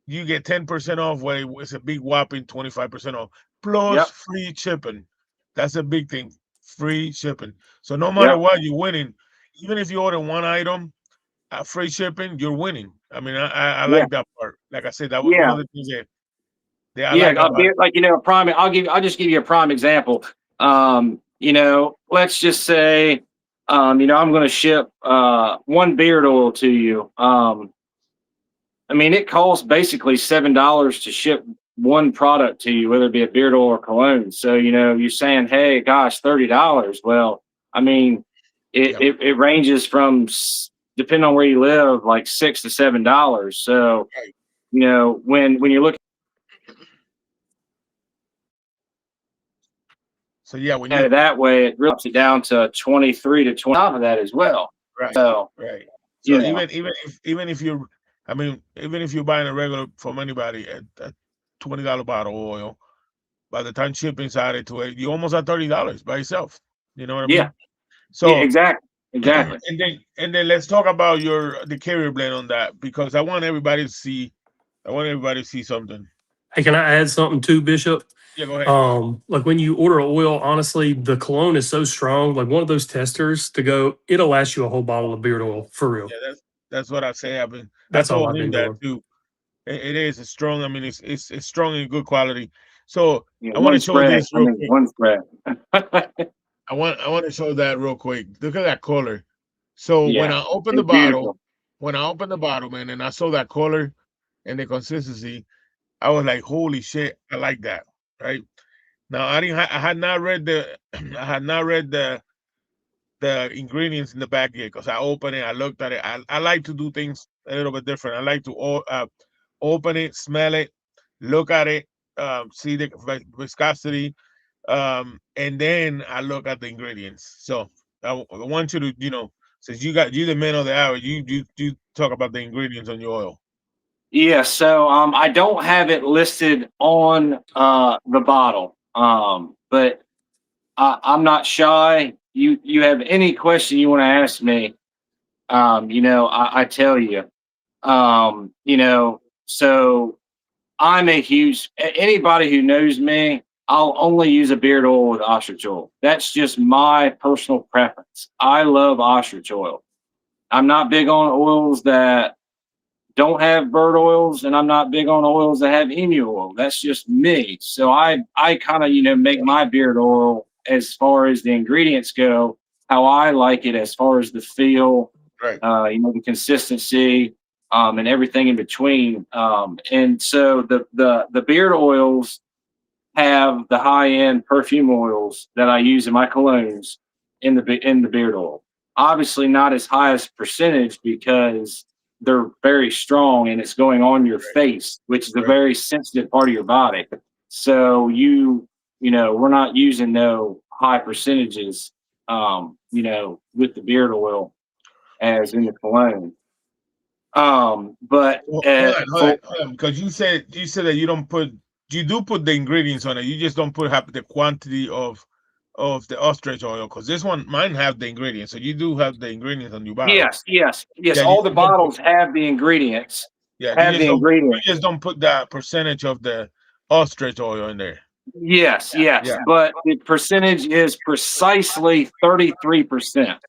you get 10% off. It's a big whopping 25% off. Plus Yep. free shipping. That's a big thing. Free shipping. So no matter Yep. what, you're winning. Even if you order 1 item, free shipping, you're winning. I mean, I Yeah. like that part. Like I said, that was one Yeah. of the things that I Yeah. like about it. Like, a prime. I'll just give you a prime example. Let's just say, I'm going to ship 1 beard oil to you. I mean, it costs basically $7 to ship one product to you, whether it be a beard oil or cologne. So, you're saying, hey, gosh, $30. Well, I mean, it ranges from, depending on where you live, like $6 to $7. So, when you're looking when at it that way, it drops it down to 23 to 20 of that as well. right, So, right. So even if you're, I mean, even if you're buying a regular from anybody at $20 bottle of oil, by the time shipping's added to it, you almost at $30 by yourself. You know what I mean? So exactly. And then let's talk about the carrier blend on that, because I want everybody to see something. Hey, can I add something too, Bishop? Yeah, go ahead. Like when you order oil, honestly, the cologne is so strong. Like one of those testers to go, it'll last you a whole bottle of beard oil for real. Yeah, that's what I say. That's I all told I've him been that doing. too. It's strong. I mean, it's strong in good quality. So I want one to show spread. this real quick. One spread. I want to show that real quick. Look at that color. So Yeah, when I opened the it's beautiful. bottle, man, and I saw that color and the consistency, I was like, "Holy shit, I like that!" Right now, I had not read the ingredients in the back yet, because I opened it, I looked at it. I like to do things a little bit different. I like to open it, smell it, look at it, see the viscosity, and then I look at the ingredients. So I want you to, since you the man of the hour, you talk about the ingredients on your oil. Yeah, so I don't have it listed on the bottle, but I'm not shy. You have any question you want to ask me, I tell you. So I'm a huge, anybody who knows me, I'll only use a beard oil with ostrich oil. That's just my personal preference. I love ostrich oil. I'm not big on oils that don't have bird oils, and I'm not big on oils that have emu oil. That's just me. So I kind of, make my beard oil as far as the ingredients go, how I like it as far as the feel, right? The consistency, and everything in between. And so the beard oils have the high end perfume oils that I use in my colognes in the beard oil. Obviously, not as high as percentage because they're very strong and it's going on your face, which is a very sensitive part of your body. So we're not using no high percentages, with the beard oil as in the cologne. But hold on, because you said that you do put the ingredients on it. You just don't put the quantity of the ostrich oil, because mine have the ingredients. So you do have the ingredients on your bottle. Yes. Yeah, All the bottles have the ingredients. Yeah, you just don't put that percentage of the ostrich oil in there. Yes. But the percentage is precisely 33%.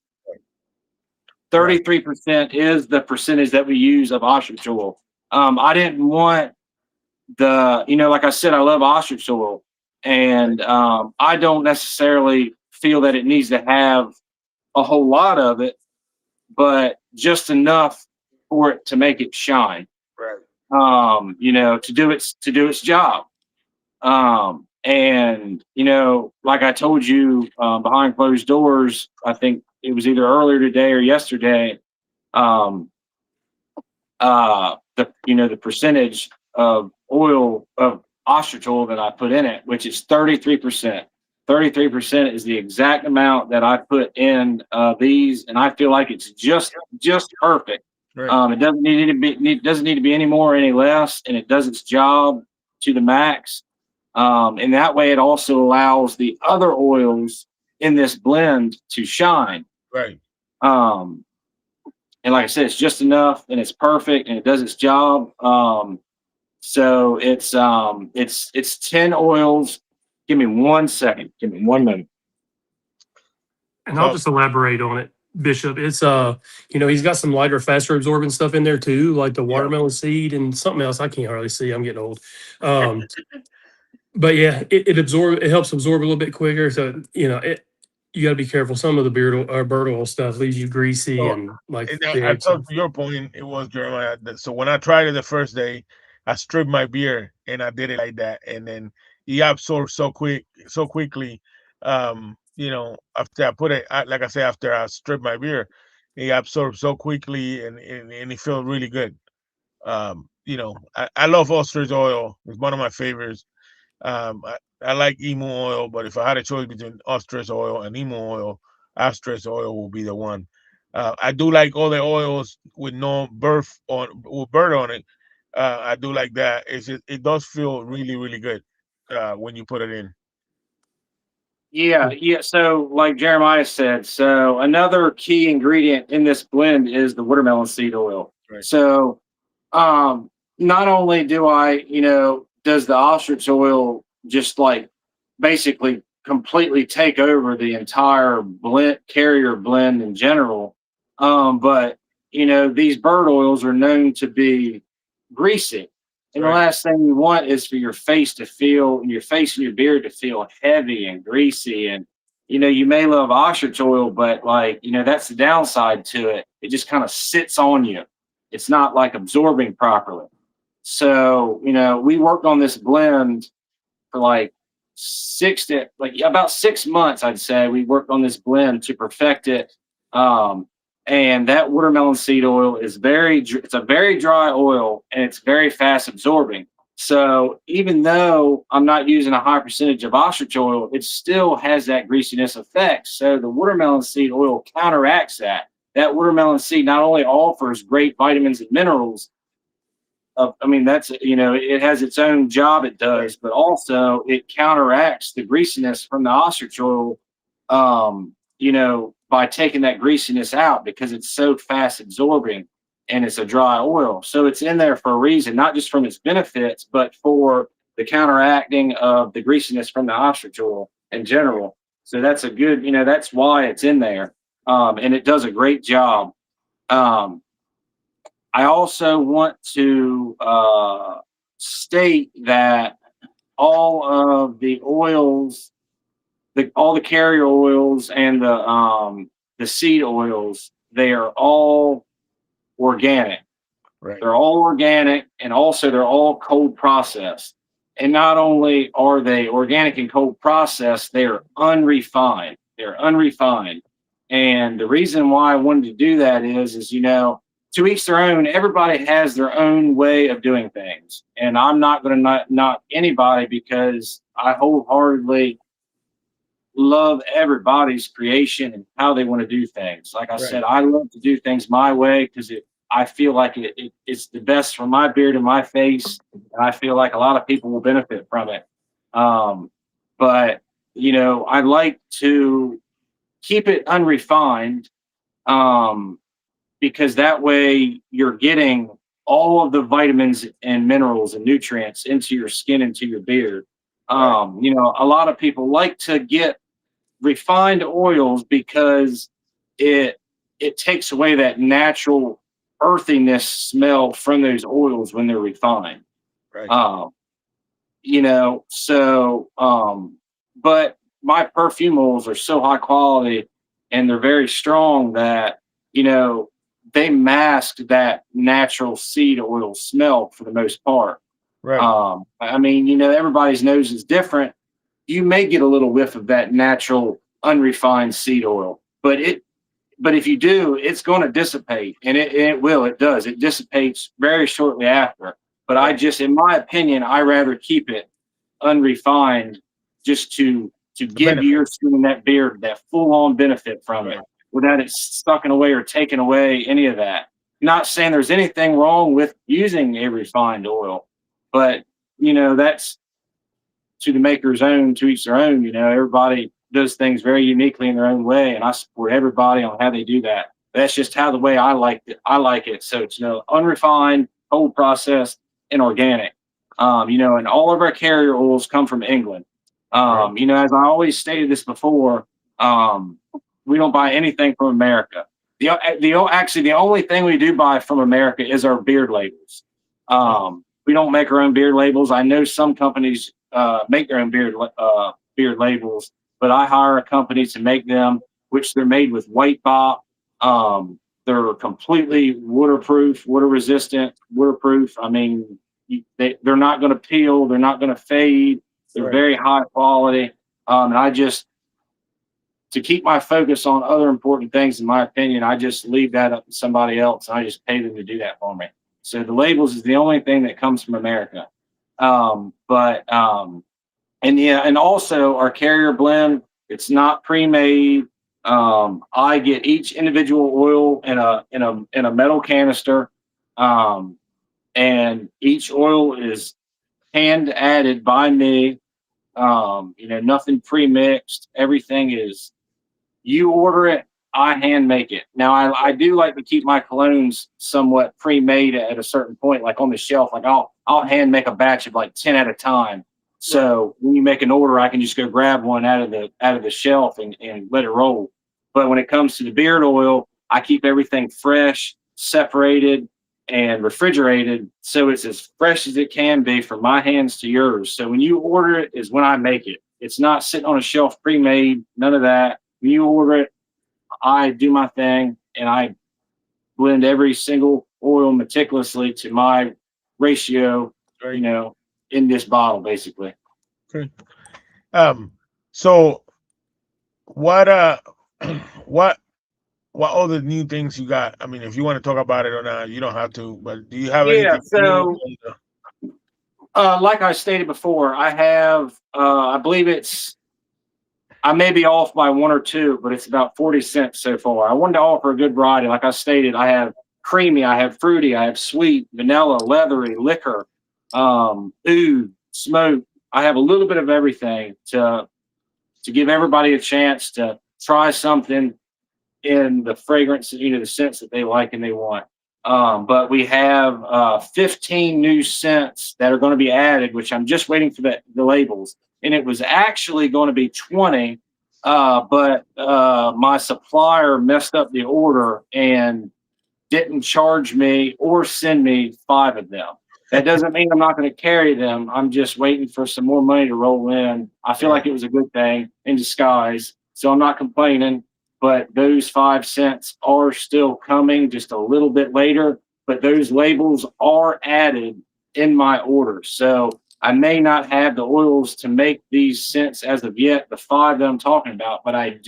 33% is the percentage that we use of ostrich oil. I didn't want like I said, I love ostrich oil, and I don't necessarily feel that it needs to have a whole lot of it, but just enough for it to make it shine. Right. To do its job. And like I told you, behind closed doors, I think it was either earlier today or yesterday, the percentage of oil of ostrich oil that I put in it, which is 33%. 33% is the exact amount that I put in these, and I feel like it's just perfect. Right. It doesn't need to be any more or any less, and it does its job to the max. And that way, it also allows the other oils in this blend to shine. Right. And like I said, it's just enough, and it's perfect, and it does its job. So it's 10 oils. Give me 1 second. Give me 1 minute. And I'll just elaborate on it, Bishop. It's he's got some lighter, faster absorbing stuff in there too, like the watermelon seed and something else I can't hardly see. I'm getting old. But yeah, it helps absorb a little bit quicker. So you got to be careful. Some of the bird oil stuff leaves you greasy and like. I told you your point. It was Jeremiah. So when I tried it the first day, I stripped my beard and I did it like that, and then he absorbed so quickly. After I put it, like I said, after I stripped my beard, he absorbed so quickly, and it felt really good. I love ostrich oil. It's one of my favorites. I like emu oil, but if I had a choice between ostrich oil and emu oil, ostrich oil will be the one. I do like all the oils with no bird on it. I do like that. It does feel really, really good when you put it in. Yeah, yeah. So, like Jeremiah said, so another key ingredient in this blend is the watermelon seed oil. Right. So, um, not only does the ostrich oil just like basically completely take over the entire carrier blend in general, but these bird oils are known to be greasy. And the Right. last thing you want is for your face and your beard to feel heavy and greasy. And, you may love ostrich oil, but that's the downside to it. It just kind of sits on you. It's not like absorbing properly. So, we worked on this blend for about 6 months, I'd say. We worked on this blend to perfect it. And that watermelon seed oil it's a very dry oil, and it's very fast absorbing. So even though I'm not using a high percentage of ostrich oil, it still has that greasiness effect. So the watermelon seed oil counteracts that. That watermelon seed not only offers great vitamins and minerals, it has its own job it does, but also it counteracts the greasiness from the ostrich oil, by taking that greasiness out because it's so fast absorbing and it's a dry oil. So it's in there for a reason, not just from its benefits, but for the counteracting of the greasiness from the ostrich oil in general. So that's that's why it's in there. And it does a great job. I also want to state that all of the oils, all the carrier oils and the seed oils, they are all organic. Right. They're all organic, and also they're all cold processed. And not only are they organic and cold processed, they are unrefined. They're unrefined. And the reason why I wanted to do that is to each their own. Everybody has their own way of doing things. And I'm not going to knock anybody because I wholeheartedly love everybody's creation and how they want to do things. Like I said, I love to do things my way because I feel like it's the best for my beard and my face, and I feel like a lot of people will benefit from it. But I like to keep it unrefined, because that way you're getting all of the vitamins and minerals and nutrients into your skin, into your beard. A lot of people like to get refined oils because it takes away that natural earthiness smell from those oils when they're refined. Right. But my perfume oils are so high quality and they're very strong that they mask that natural seed oil smell for the most part. Right. Everybody's nose is different. You may get a little whiff of that natural unrefined seed oil, but if you do, it's going to dissipate, and it does. It dissipates very shortly after. But in my opinion, I rather keep it unrefined just to give your skin and that beard that full on benefit from it without it sucking away or taking away any of that. Not saying there's anything wrong with using a refined oil, but that's to the maker's own, to each their own. Everybody does things very uniquely in their own way, and I support everybody on how they do that. That's just how the way I like it. So it's unrefined, cold processed, and organic. And all of our carrier oils come from England. As I always stated this before, we don't buy anything from America. The only thing we do buy from America is our beard labels. We don't make our own beard labels. I know some companies make their own beard labels, but I hire a company to make them, which they're made with white bop. They're completely waterproof, water resistant, waterproof. they're not going to peel. They're not going to fade. They're Right. very high quality. And I just, to keep my focus on other important things, in my opinion, I just leave that up to somebody else. And I just pay them to do that for me. So the labels is the only thing that comes from America. And yeah, and also our carrier blend, it's not pre-made. I get each individual oil in a metal canister. And each oil is hand added by me. Nothing pre-mixed. Everything is, you order it, I hand make it. Now I do like to keep my colognes somewhat pre-made at a certain point, like on the shelf. Like I'll hand make a batch of like 10 at a time. So when you make an order, I can just go grab one out of the shelf and let it roll. But when it comes to the beard oil, I keep everything fresh, separated, and refrigerated, so it's as fresh as it can be from my hands to yours. So when you order it is when I make it. It's not sitting on a shelf pre-made, none of that. When you order it, I do my thing and I blend every single oil meticulously to my ratio, Right. in this bottle, basically. Okay. So what what other new things you got? I mean, if you want to talk about it or not, you don't have to, but do you have Yeah, anything so new? like I stated before, I have, I believe I may be off by one or two, but it's about 40 cents so far. I wanted to offer a good variety. Like I stated, I have creamy, I have fruity, I have sweet, vanilla, leathery, liquor, oud, smoke. I have a little bit of everything to give everybody a chance to try something in the fragrance, the scents that they like and they want. But we have 15 new scents that are going to be added, which I'm just waiting for the labels. And it was actually going to be 20, but my supplier messed up the order and didn't charge me or send me 5 of them. That doesn't mean I'm not going to carry them. I'm just waiting for some more money to roll in. I feel like it was a good thing in disguise, so I'm not complaining. But those 5 cents are still coming just a little bit later. But those labels are added in my order. So I may not have the oils to make these scents as of yet, the 5 that I'm talking about, but I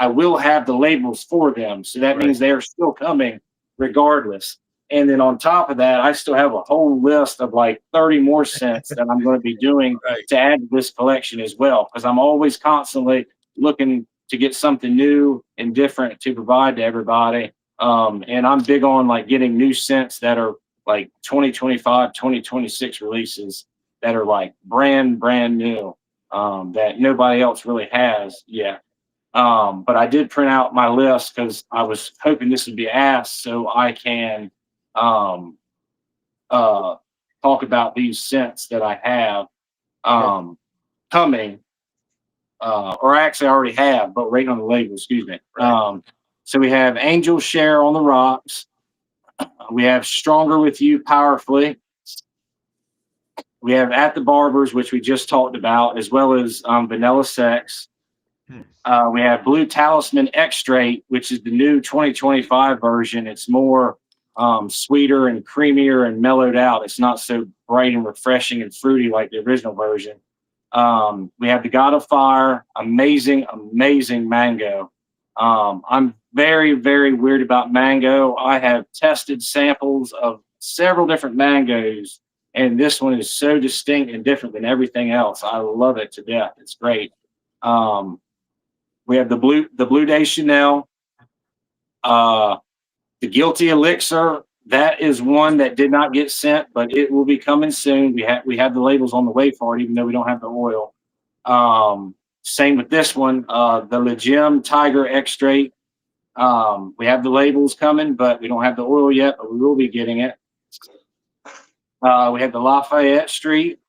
will have the labels for them. So that means they are still coming regardless. And then on top of that, I still have a whole list of like 30 more scents that I'm going to be doing to add to this collection as well, because I'm always constantly looking to get something new and different to provide to everybody. And I'm big on like getting new scents that are like 2025, 2026 releases that are like brand new, that nobody else really has yet. But I did print out my list because I was hoping this would be asked so I can talk about these scents that I have coming, or actually I already have, but right on the label, excuse me. So we have Angel Share on the Rocks. We have Stronger With You Powerfully. We have At the Barbers, which we just talked about, as well as Vanilla Sex. We have Blue Talisman Extrait, which is the new 2025 version. It's more sweeter and creamier and mellowed out. It's not so bright and refreshing and fruity like the original version. We have the God of Fire, amazing mango. I'm very, very weird about mango. I have tested samples of several different mangoes, and this one is so distinct and different than everything else. I love it to death. It's great. We have the Blue Day Chanel, the Guilty Elixir. That is one that did not get sent, but it will be coming soon. We have the labels on the way for it, even though we don't have the oil. Same with this one, the Legim Tiger Extrait. We have the labels coming, but we don't have the oil yet, but we will be getting it. We have the Lafayette Street,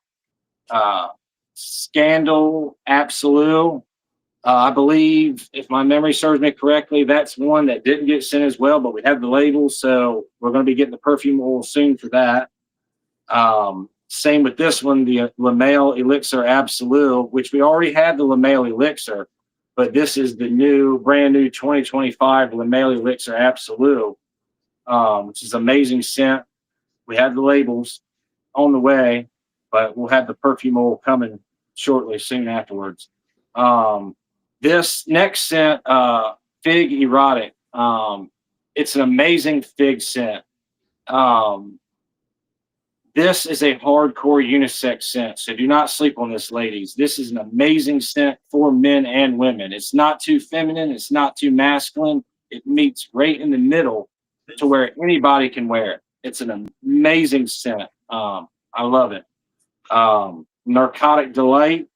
Scandal Absolute. I believe, if my memory serves me correctly, that's one that didn't get sent as well, but we have the labels, so we're going to be getting the perfume oil soon for that. Same with this one, the La Male Elixir Absolute, which we already had the La Male Elixir, but this is the brand new 2025 La Male Elixir Absolute, which is amazing scent. We have the labels. on the way, but we'll have the perfume oil coming shortly, soon afterwards. This next scent, Fig Erotic. It's an amazing fig scent. This is a hardcore unisex scent, so do not sleep on this, ladies. This is an amazing scent for men and women. It's not too feminine. It's not too masculine. It meets right in the middle to where anybody can wear it. It's an amazing scent. I love it. Narcotic Delight.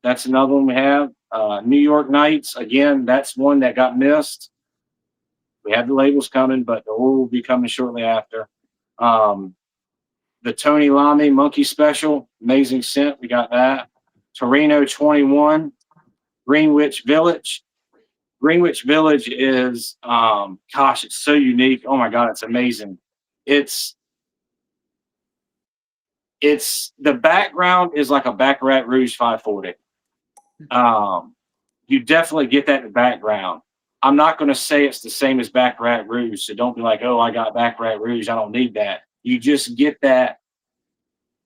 That's another one we have. New York Nights. Again, that's one that got missed. We have the labels coming, but the oil will be coming shortly after. The Tony Lamy Monkey Special, amazing scent. We got that. Torino 21, Greenwich Village. Greenwich Village is, gosh, it's so unique. Oh my God, it's amazing. It's the background is like a Baccarat Rouge 540. You definitely get that in the background. I'm not going to say it's the same as Baccarat Rouge, so don't be like, oh, I got Baccarat Rouge, I don't need that. You just get that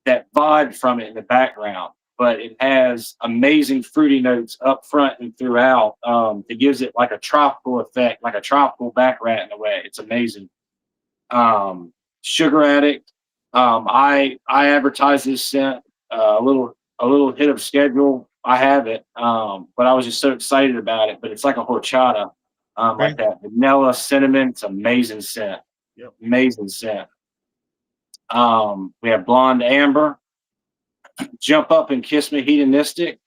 vibe from it in the background, but it has amazing fruity notes up front and throughout. It gives it like a tropical effect, like a tropical Baccarat in a way. It's amazing. Sugar Addict. I advertise this scent a little hit of schedule. I have it, but I was just so excited about it. But it's like a horchata, like that vanilla cinnamon. It's amazing scent. Yep. Amazing scent. We have Blonde Amber, Jump Up and Kiss Me Hedonistic,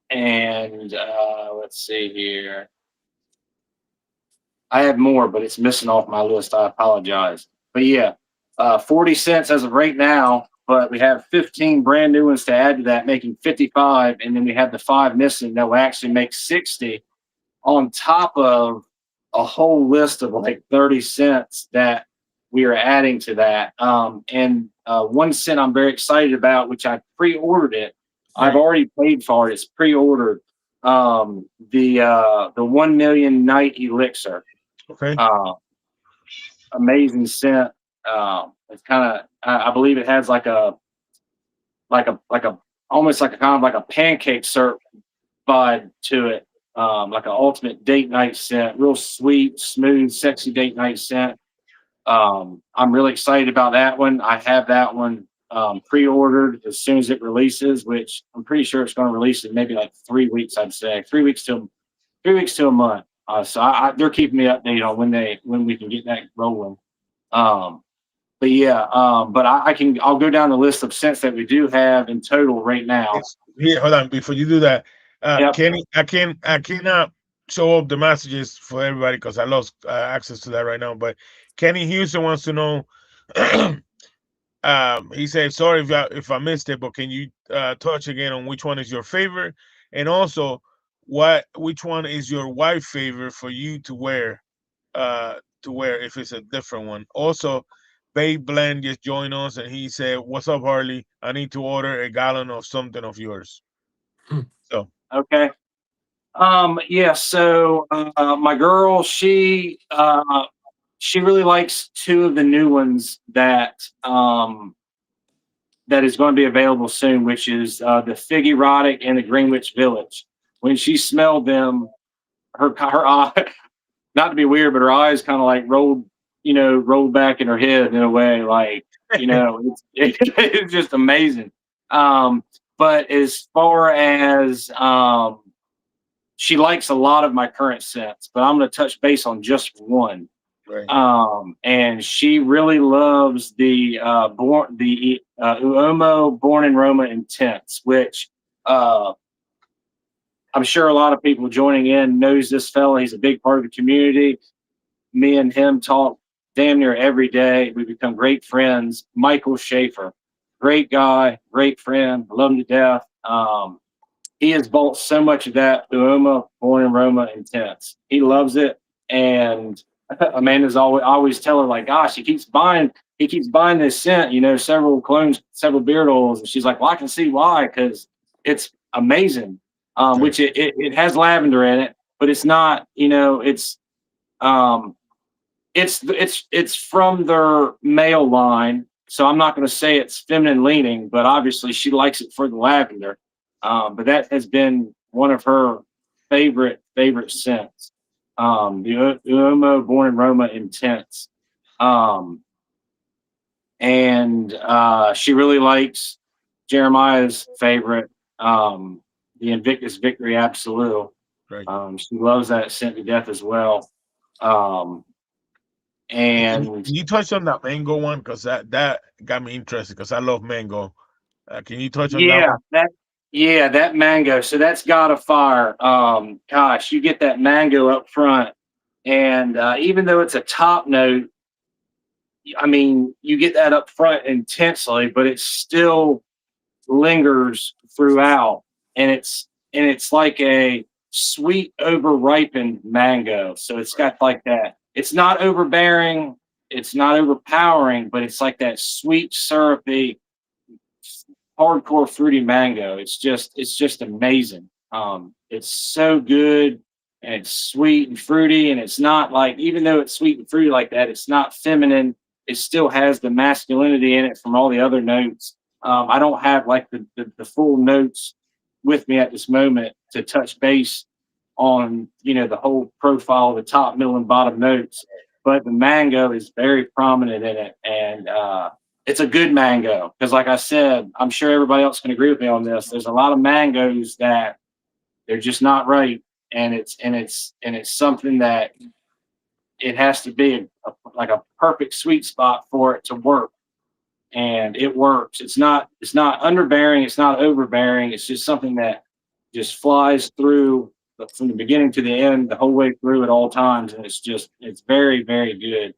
and let's see here. I have more, but it's missing off my list. I apologize. But yeah, 40 cents as of right now, but we have 15 brand new ones to add to that, making 55, and then we have the 5 missing that will actually make 60 on top of a whole list of like 30 cents that we are adding to that. And one scent I'm very excited about, which I pre-ordered it. I've already paid for it. It's pre-ordered. The 1 Million Night Elixir. Okay. Amazing scent. It's kind of, I believe it has like a almost like a kind of like a pancake syrup vibe to it. Like an ultimate date night scent, real sweet, smooth, sexy date night scent. I'm really excited about that one. I have that one pre-ordered as soon as it releases, which I'm pretty sure it's going to release in maybe like 3 weeks. I'd say 3 weeks to a month. So they're keeping me updated on when we can get that rolling. But yeah, but I'll go down the list of scents that we do have in total right now. Here, hold on. Before you do that, Yep. Kenny, I cannot show up the messages for everybody because I lost access to that right now. But Kenny Houston wants to know. He said, "Sorry if I missed it, but can you touch again on which one is your favorite, and also which one is your wife favorite for you to wear if it's a different one? Also, Babe Blend just joined us and he said, "What's up, Harley? I need to order a gallon of something of yours." So Okay. Yeah. So my girl, she really likes 2 of the new ones that is going to be available soon, which is the Fig Erotic and the Greenwich Village. When she smelled them, her eye, not to be weird, but her eyes kind of like rolled back in her head in a way, like, it's just amazing. But as far as she likes a lot of my current scents, but I'm going to touch base on just one. right. And she really loves the Uomo Born in Roma Intense, which I'm sure a lot of people joining in knows this fella. He's a big part of the community. Me and him talk damn near every day. We become great friends. Michael Schaefer, great guy, great friend. I love him to death. He has bought so much of that Uomo Born in Roma Intense. He loves it. And Amanda's always tell her, like, gosh, he keeps buying this scent, several clones, several beard oils. And she's like, well, I can see why, because it's amazing. Which it has lavender in it, but it's not, it's It's from their male line, so I'm not going to say it's feminine leaning, but obviously she likes it for the lavender. But that has been one of her favorite scents. The Uomo Born in Roma Intense. Um, and she really likes Jeremiah's favorite, the Invictus Victory Absolute. Right. She loves that scent to death as well. And Can you touch on that mango one? Because that got me interested because I love mango. Can you touch on that yeah, one? that mango. So that's God of Fire. Gosh, you get that mango up front, and even though it's a top note, I mean, you get that up front intensely, but it still lingers throughout, and it's like a sweet overripened mango. So it's got like that. It's not overbearing, it's not overpowering, but it's like that sweet syrupy hardcore fruity mango. It's just amazing. It's so good, and it's sweet and fruity, and it's not like, even though it's sweet and fruity like that, it's not feminine. It still has the masculinity in it from all the other notes. I don't have like the full notes with me at this moment to touch base on, the whole profile, the top, middle, and bottom notes, but the mango is very prominent in it, and it's a good mango, because like I said, I'm sure everybody else can agree with me on this. There's a lot of mangoes that they're just not right, and it's something that it has to be like a perfect sweet spot for it to work, and it works. It's not underbearing, it's not overbearing. It's just something that just flies through from the beginning to the end, the whole way through at all times, and it's very, very good.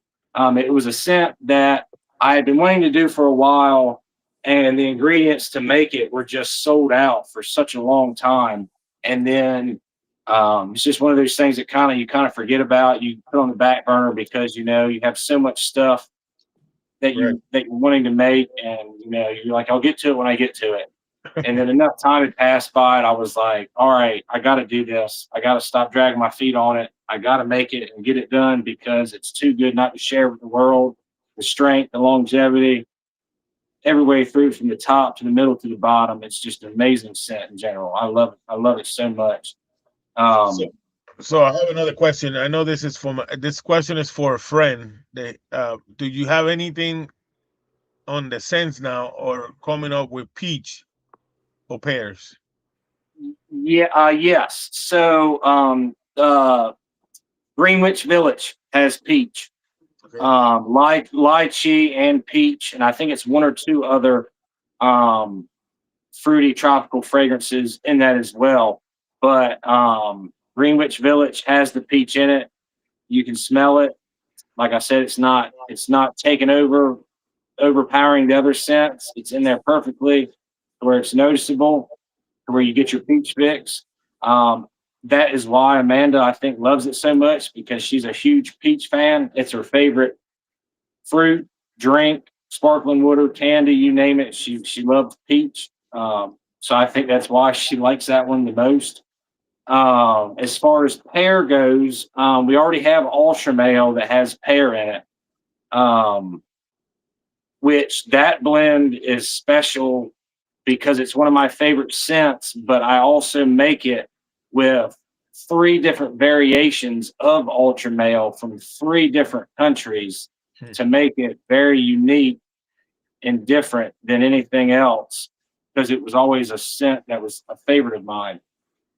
It was a scent that I had been wanting to do for a while, and the ingredients to make it were just sold out for such a long time. And then it's just one of those things that you kind of forget about. You put on the back burner because you have so much stuff that Right. you're wanting to make, and you're like, I'll get to it when I get to it. And then enough time had passed by, and I was like, all right, I got to do this. I got to stop dragging my feet on it. I got to make it and get it done, because it's too good not to share with the world. The strength, the longevity, every way through, from the top to the middle to the bottom. It's just an amazing scent in general. I love it. I love it so much. So, so I have another question. I know this question is for a friend. Do you have anything on the scents now, or coming up with peach or pears? Yeah. Yes. So, Greenwich Village has peach. Okay. Lychee and peach, and I think it's one or two other fruity tropical fragrances in that as well. But Greenwich Village has the peach in it. You can smell it. Like I said, it's not taking overpowering the other scents. It's in there perfectly where it's noticeable, where you get your peach fix. That is why Amanda, I think, loves it so much, because she's a huge peach fan. It's her favorite fruit, drink, sparkling water, candy, you name it. She loves peach. So I think that's why she likes that one the most. As far as pear goes, we already have Ultramale that has pear in it, which that blend is special because it's one of my favorite scents, but I also make it with 3 different variations of Ultramale from 3 different countries to make it very unique and different than anything else, because it was always a scent that was a favorite of mine.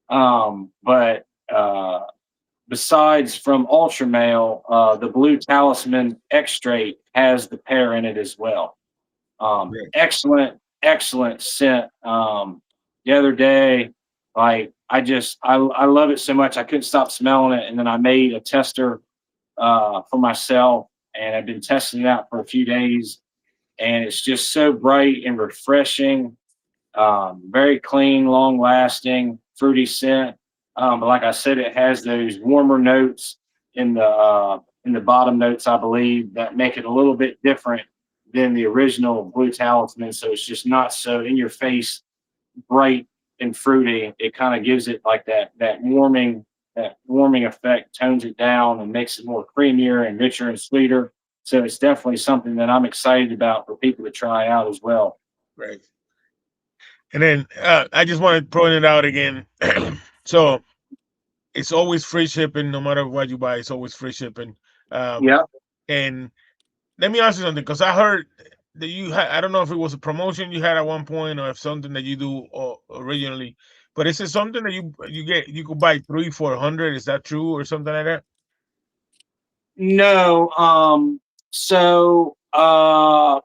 But besides from Ultramale, the Blue Talisman Extrait has the pear in it as well. Excellent scent. The other day, like I love it so much I couldn't stop smelling it, and then I made a tester for myself, and I've been testing it out for a few days, and it's just so bright and refreshing. Very clean, long lasting, fruity scent. But like I said, it has those warmer notes in the bottom notes, I believe, that make it a little bit different than the original Blue Talisman. So it's just not so in your face, bright and fruity. It kind of gives it like that warming that warming effect tones it down and makes it more creamier and richer and sweeter. So it's definitely something that I'm excited about for people to try out as well. Right. And then I just want to point it out again. So it's always free shipping, no matter what you buy. It's always free shipping. Um, Yeah. and let me ask you something, because I heard that you had, I don't know if it was a promotion you had at one point or if something that you do originally, but is it something that you could buy 300-400? Is that true or something like that? No. So I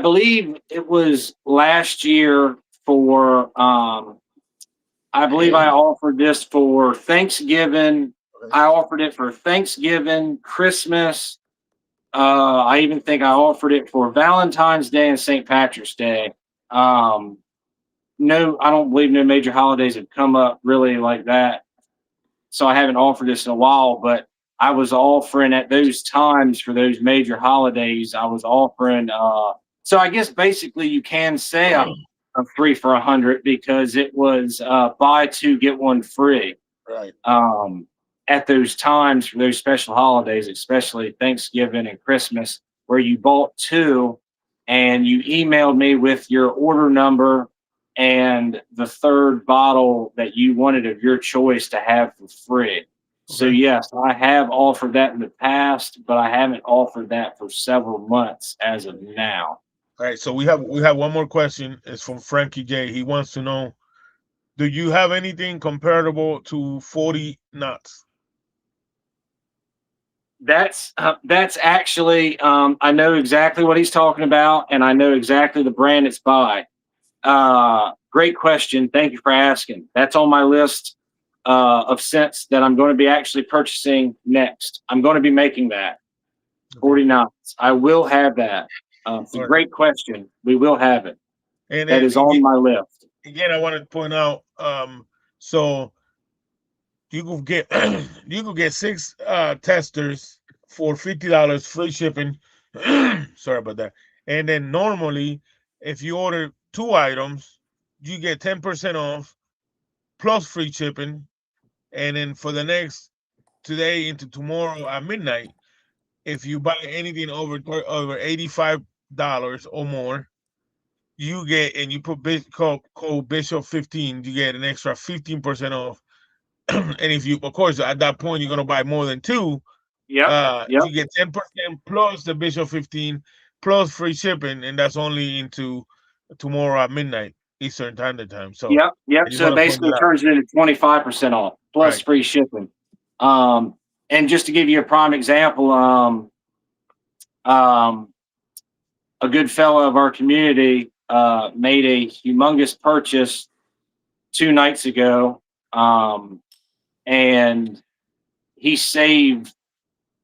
believe it was last year for I believe I offered this for Thanksgiving. I offered it for Thanksgiving, Christmas. I even think I offered it for Valentine's Day and St. Patrick's Day. Um, no, I don't believe no major holidays have come up really like that. So I haven't offered this in a while, but I was offering at those times for those major holidays. I was offering. So I guess basically you can say a 3 for $100 because it was buy two get one free. Right. At those times for those special holidays, especially Thanksgiving and Christmas, where you bought two and you emailed me with your order number and the third bottle that you wanted of your choice to have for free. So Okay. yes, I have offered that in the past, but I haven't offered that for several months as of now. All right. So we have one more question. It's from Frankie J. He wants to know, do you have anything comparable to 40 knots? That's actually I know exactly what he's talking about, and I know exactly the brand it's by. Great question. Thank you for asking. That's on my list of scents that I'm going to be actually purchasing next. I'm going to be making that 40 knots. I will have that. It's a All right. great question. We will have it. And That then is on my list. again, I want to point out, so you could get you could get 6 testers for $50 free shipping. Sorry about that. And then normally, if you order 2 items, you get 10% off plus free shipping. And then for the next today into tomorrow at midnight, if you buy anything over $85 or more, you get, and you put code Bishop 15, you get an extra 15% off. And if you, of course, at that point, you're going to buy more than 2, Yep. Yep. you get 10% plus the Bishop 15 plus free shipping, and that's only into tomorrow at midnight Eastern Standard Time. So Yep. I Yep. just So it want to point basically that out. turns it into 25% off plus Right. free shipping. And just to give you a prime example, a good fellow of our community made a humongous purchase 2 nights ago, and he saved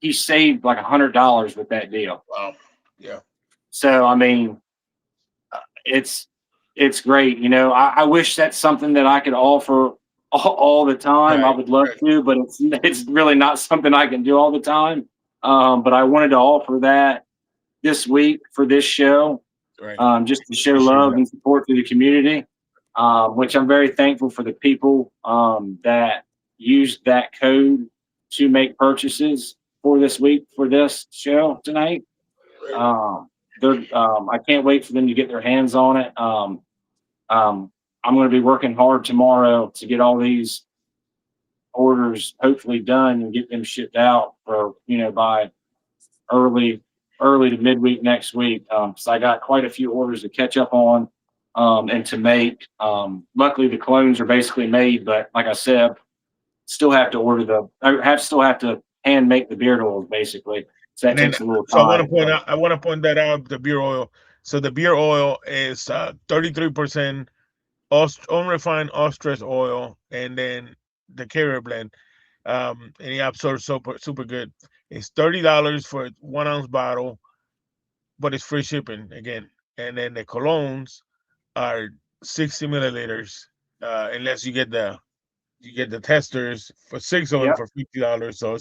like $100 with that deal. Wow. Yeah. So I mean, it's great. You know, I wish that's something that I could offer all the time. I Right. would love Right. to, but it's really not something I can do all the time. But I wanted to offer that this week for this show, Right. just to show Appreciate love that. and support to the community, which I'm very thankful for the people that used that code to make purchases for this week for this show tonight. I can't wait for them to get their hands on it. I'm going to be working hard tomorrow to get all these orders hopefully done and get them shipped out for, by early to midweek next week. So I got quite a few orders to catch up on and to make. Luckily the clones are basically made, but like I said, still have to still have to hand make the beard oils basically. So that And then, takes a little so time. I want to point that out, the beer oil. So the beer oil is 33% unrefined ostrich oil, and then the carrier blend. And it absorbs super good. It's $30 for a 1 ounce bottle, but it's free shipping again. And then the colognes are 60 milliliters, unless you get the testers for 6 of them Yep. for $50. So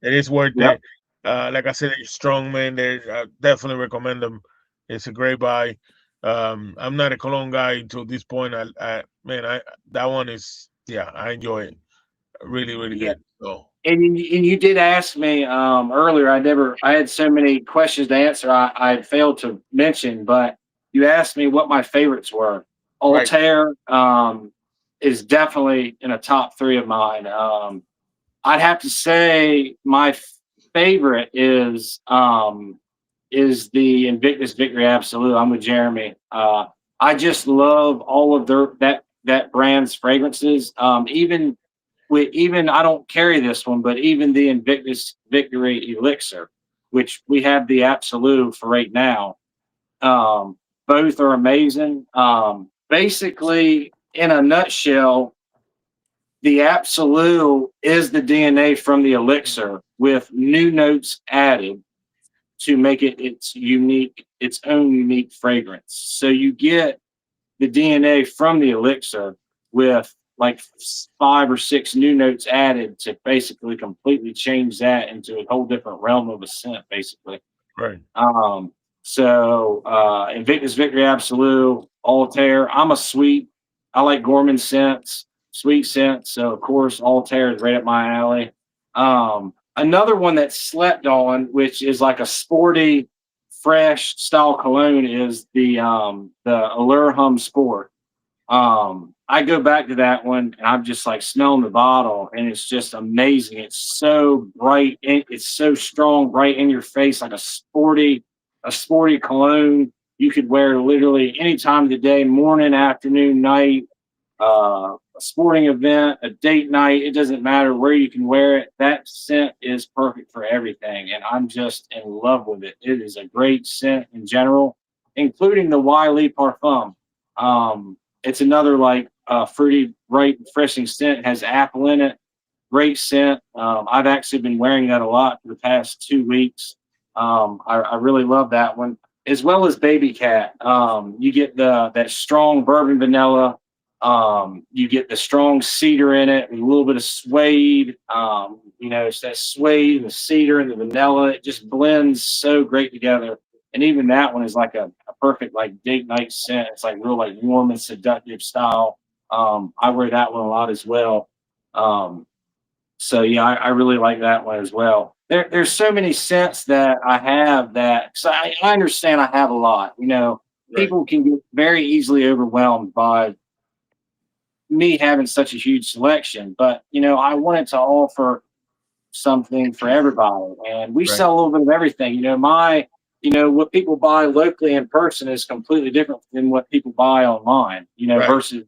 it is worth Yep. it. Like I said, they're strong, man. I definitely recommend them. It's a great buy. I'm not a cologne guy until this point. Man, that one is yeah, I enjoy it. Really, really Yeah. good. So And you did ask me earlier. I had so many questions to answer. I failed to mention, but you asked me what my favorites were. right, Altair is definitely in a top three of mine. I'd have to say my favorite is the Invictus Victory Absolute. I'm with Jeremy. I just love all of that brand's fragrances. Even I don't carry this one, but even the Invictus Victory Elixir, which we have the Absolute for right now. Both are amazing. Basically, in a nutshell, the Absolute is the DNA from the Elixir with new notes added to make it its own unique fragrance. So you get the DNA from the Elixir with like 5 or 6 new notes added to basically completely change that into a whole different realm of a scent, basically. right, Invictus Victory Absolute, Altair. I like gourmand scents, sweet scents. So of course, Altair is right up my alley. Another one that's slept on, which is like a sporty, fresh style cologne, is the Allure Hum Sport. I go back to that one and I'm just like smelling the bottle and it's just amazing. It's so bright, it's so strong, right in your face, like a sporty cologne. You could wear literally any time of the day, morning, afternoon, night, a sporting event, a date night. It doesn't matter where you can wear it. That scent is perfect for everything. And I'm just in love with it. It is a great scent in general, including the Wiley Parfum. It's another like fruity, bright, refreshing scent. It has apple in it. Great scent. I've actually been wearing that a lot for the past 2 weeks. I really love that one, as well as Baby Cat. You get that strong bourbon vanilla. You get the strong cedar in it, and a little bit of suede. It's that suede, the cedar, and the vanilla. It just blends so great together. And even that one is like a perfect like date night scent. It's like real like warm and seductive style. I wear that one a lot as well. So yeah, I really like that one as well. There's so many scents that I have that, cause I understand I have a lot. right, People can get very easily overwhelmed by me having such a huge selection, but I wanted to offer something for everybody, and we right, sell a little bit of everything. What people buy locally in person is completely different than what people buy online. right, Versus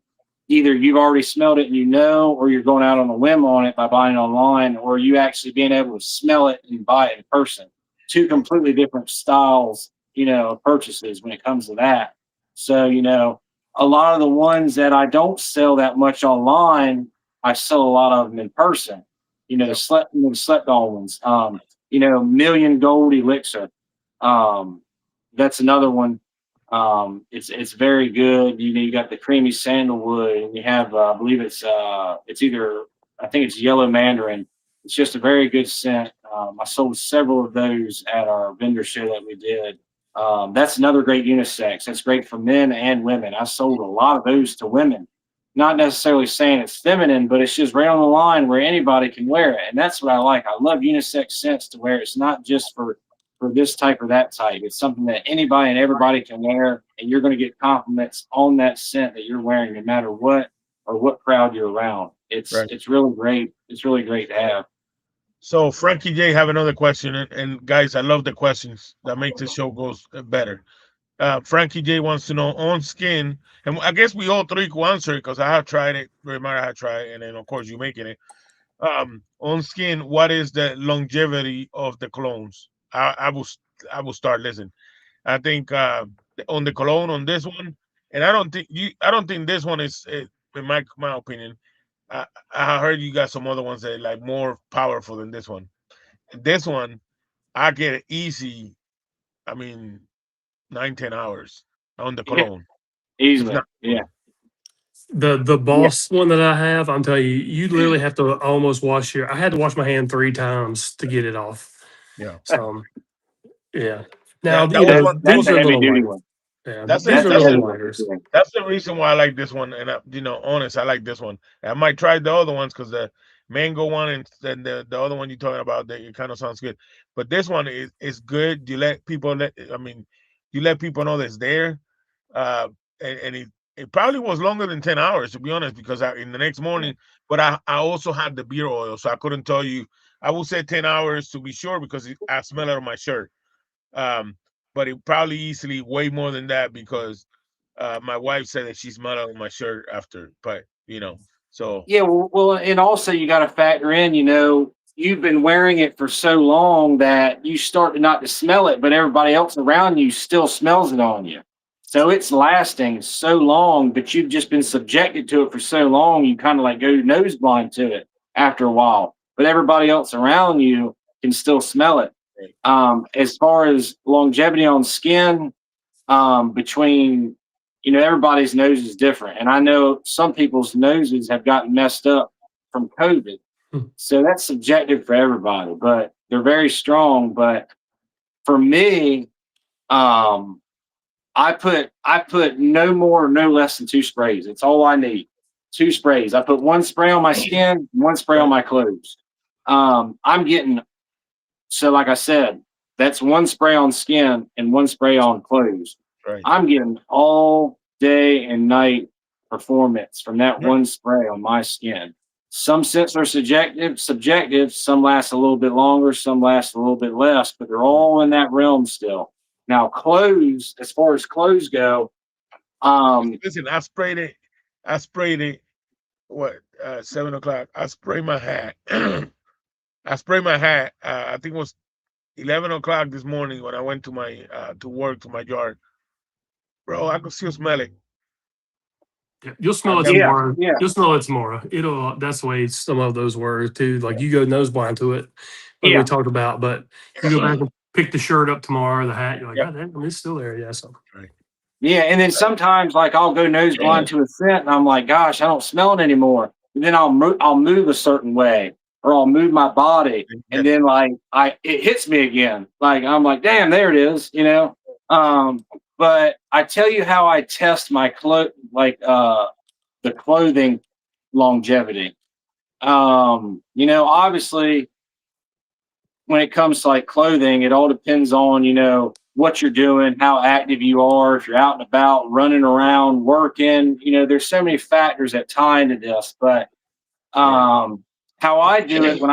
either you've already smelled it and or you're going out on a whim on it by buying it online, or you actually being able to smell it and buy it in person. Two completely different styles, of purchases when it comes to that. So, a lot of the ones that I don't sell that much online, I sell a lot of them in person. yep, The slept on ones. Million Gold Elixir. That's another one. It's very good. You got the creamy sandalwood, and you have I believe it's either, I think it's yellow mandarin. It's just a very good scent. I sold several of those at our vendor show that we did. That's another great unisex. That's great for men and women. I sold a lot of those to women. Not necessarily saying it's feminine, but it's just right on the line where anybody can wear it. And that's what I like. I love unisex scents to where it's not just for this type or that type. It's something that anybody and everybody can wear, and you're going to get compliments on that scent that you're wearing, no matter what or what crowd you're around. It's right. it's really great. It's really great to have. So Frankie J have another question, and guys, I love the questions that make the show goes better. Frankie J wants to know on skin, and I guess we all three could answer it because I have tried it. Remember, I have tried, and then of course you making it. On skin, what is the longevity of the colognes? I will start listening. I think on the cologne on this one, and I don't think this one is in my opinion. I heard you got some other ones that are like more powerful than this one. This one, I get it easy. I mean, 9, 10 hours on the Yeah, cologne. It's easily. not. Yeah. The Yeah. boss one that I have, I'm telling you, you literally have to almost wash I had to wash my hand 3 times to get it off. Yeah. So yeah. Now, That was one. That That's was these a are a heavy little duty light. one. Yeah, That's these it. are That's really it. lighters. That's the reason why I like this one. And honest, I like this one. I might try the other ones because the mango one and then the other one you're talking about, that it kind of sounds good. But this one is good. You let people know that's there. Uh, and it probably was longer than 10 hours, to be honest, because in the next morning, but I also had the beer oil, so I couldn't tell you. I would say 10 hours to be sure because I smell it on my shirt. Um, but it probably easily way more than that because my wife said that she smelled it on my shirt after, but so Yeah, and also you got to factor in, you've been wearing it for so long that you start to not to smell it, but everybody else around you still smells it on you. So it's lasting so long, but you've just been subjected to it for so long, you kind of like go nose blind to it after a while. But everybody else around you can still smell it. As far as longevity on skin, between everybody's nose is different, and I know some people's noses have gotten messed up from COVID, Hmm. so that's subjective for everybody, but they're very strong. But for me, um I put no more, no less than 2 sprays. It's all I need. 2 sprays. I put 1 spray on my skin, 1 spray on right, my clothes. I'm getting, so like I said, that's 1 spray on skin and 1 spray on clothes. right, I'm getting all day and night performance from that right, 1 spray on my skin. Some scents are subjective. Some last a little bit longer, some last a little bit less, but they're right. all in that realm still. Now, clothes, as far as clothes go, Listen, I sprayed it. What 7 o'clock? I sprayed my hat. I sprayed my hat. I think it was 11 o'clock this morning when I went to my to work to my yard. Bro, I could still smell it. Yeah, you'll I smell it never. yeah, tomorrow. yeah, You'll smell it tomorrow. It'll. That's the way some of those were too. Like you go nose blind to it, like we yeah. talked about. But you go back and pick the shirt up tomorrow, the hat. You're like, Yeah, God damn, it's still there. Yeah. So right. Yeah, and then sometimes like I'll go nose blind to a scent, and I'm like, gosh, I don't smell it anymore. And then I'll move a certain way, or I'll move my body, and Yes, then like it hits me again. Like I'm like, damn, there it is. But I tell you how I test my the clothing longevity. Obviously when it comes to like clothing, it all depends on, what you're doing, how active you are, if you're out and about, running around, working, there's so many factors that tie into this. But right, how I do it when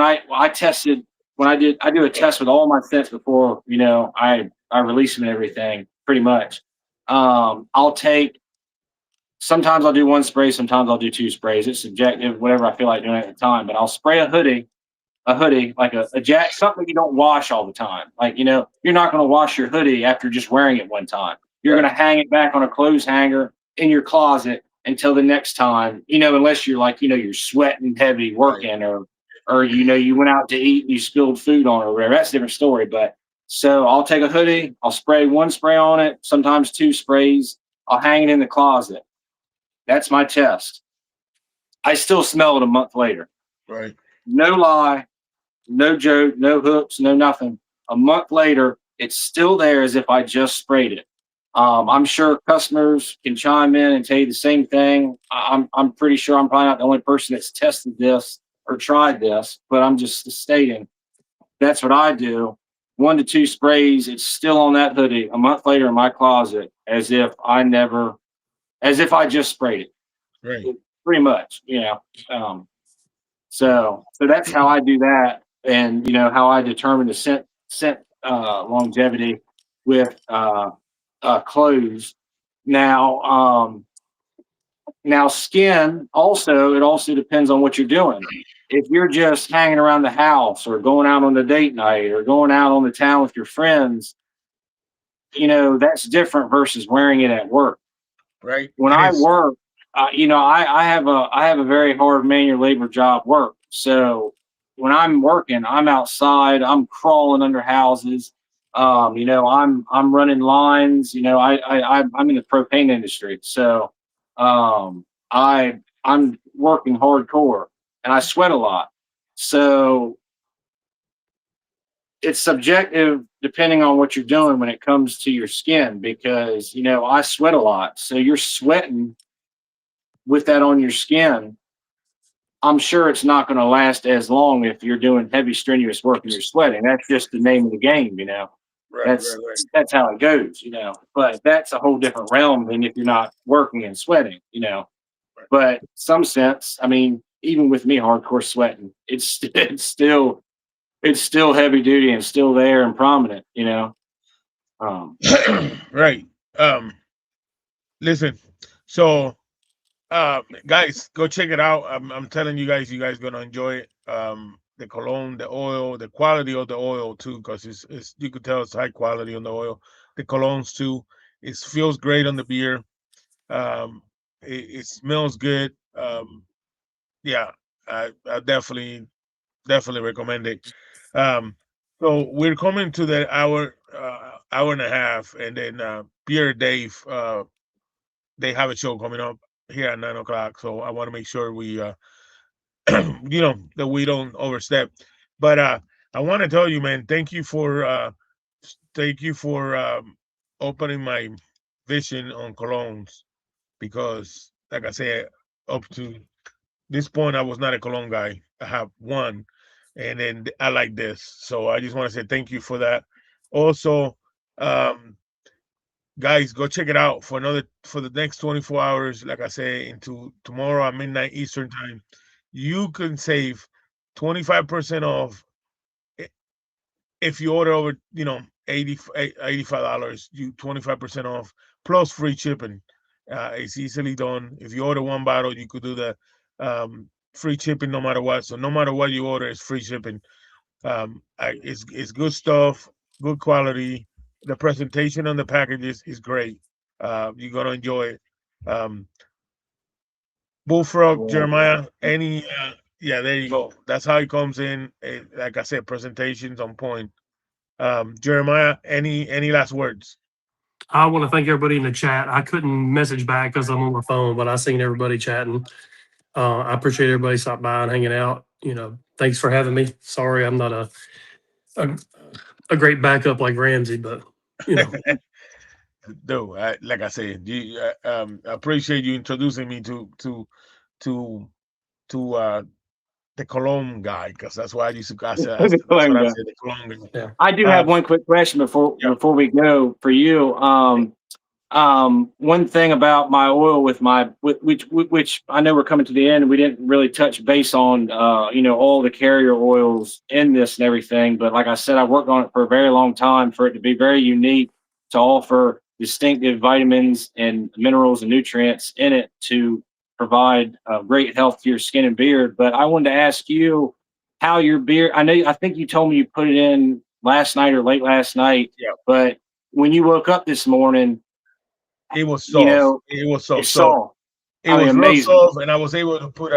I tested, I do a test with all my scents before, I release them and everything pretty much. I'll take, sometimes I'll do 1 spray, sometimes I'll do 2 sprays. It's subjective, whatever I feel like doing at the time, but I'll spray a hoodie, like a jacket, something you don't wash all the time. Like, you're not going to wash your hoodie after just wearing it one time. You're right, going to hang it back on a clothes hanger in your closet until the next time, unless you're like, you're sweating heavy right, working, or, you went out to eat and you spilled food on it or whatever. That's a different story. But so I'll take a hoodie, I'll spray 1 spray on it, sometimes 2 sprays. I'll hang it in the closet. That's my test. I still smell it a month later. right. No lie. No joke, no hooks, no nothing. A month later, it's still there as if I just sprayed it. I'm sure customers can chime in and tell you the same thing. I'm pretty sure I'm probably not the only person that's tested this or tried this, but I'm just stating that's what I do. 1 to 2 sprays, it's still on that hoodie a month later in my closet as if I just sprayed Right. it, pretty much. Um, so that's how I do that, and how I determine the scent longevity with clothes. Now, skin also, it also depends on what you're doing. If you're just hanging around the house or going out on a date night or going out on the town with your friends, that's different versus wearing it at work. Right. When It I is. work, I have a very hard manual labor job work. So when I'm working, I'm outside, I'm crawling under houses. I'm running lines. I'm in the propane industry, so I'm working hardcore and I sweat a lot. So it's subjective depending on what you're doing when it comes to your skin, because I sweat a lot, so you're sweating with that on your skin. I'm sure it's not going to last as long if you're doing heavy, strenuous work and you're sweating. That's just the name of the game. Right, That's right, right. that's how it goes. But that's a whole different realm than if you're not working and sweating. But some sense, I mean, even with me hardcore sweating, it's still heavy duty and still there and prominent. Um, Right. Listen. So, guys, go check it out. I'm telling you guys gonna enjoy it. The cologne, the oil, the quality of the oil too, because it's you could tell it's high quality on the oil. The colognes too. It feels great on the beer. It smells good. Yeah, I definitely recommend it. Um, so we're coming to the hour and a half, and then Pierre Dave, they have a show coming up here at 9 o'clock. So I want to make sure we, that we don't overstep. But I want to tell you, man, thank you for opening my vision on colognes, because, like I said, up to this point, I was not a cologne guy. I have one, and then I like this. So I just want to say thank you for that. Also, um, guys, go check it out for the next 24 hours. Like I say, into tomorrow at midnight Eastern time, you can save 25% off if you order over, 85 $85. You 25% off plus free shipping. It's easily done. If you order one bottle, you could do the free shipping no matter what. So no matter what you order, it's free shipping. It's good stuff, good quality. The presentation on the packages is great. You're gonna enjoy it. Um, Bullfrog, Jeremiah, any yeah, there you go. That's how it comes in. Like I said, presentations on point. Jeremiah, any last words? I want to thank everybody in the chat. I couldn't message back because I'm on my phone, but I seen everybody chatting. I appreciate everybody stopping by and hanging out. Thanks for having me. Sorry, I'm not a, a great backup like Ramsey, but you know, No, like I said, I appreciate you introducing me to the Cologne guy, because that's why I used to. That's what I said, the Cologne guy. yeah. I do Uh, have one quick question before yeah, before we go for you. One thing about my oil with which I know we're coming to the end, and we didn't really touch base on, all the carrier oils in this and everything. But like I said, I worked on it for a very long time for it to be very unique, to offer distinctive vitamins and minerals and nutrients in it to provide great health to your skin and beard. But I wanted to ask you how your beard. I think you told me you put it in last night or late last night, yeah. but when you woke up this morning, It was you soft. know, It was soft. it's So soft. it I mean, was real amazing. soft, and I was able to put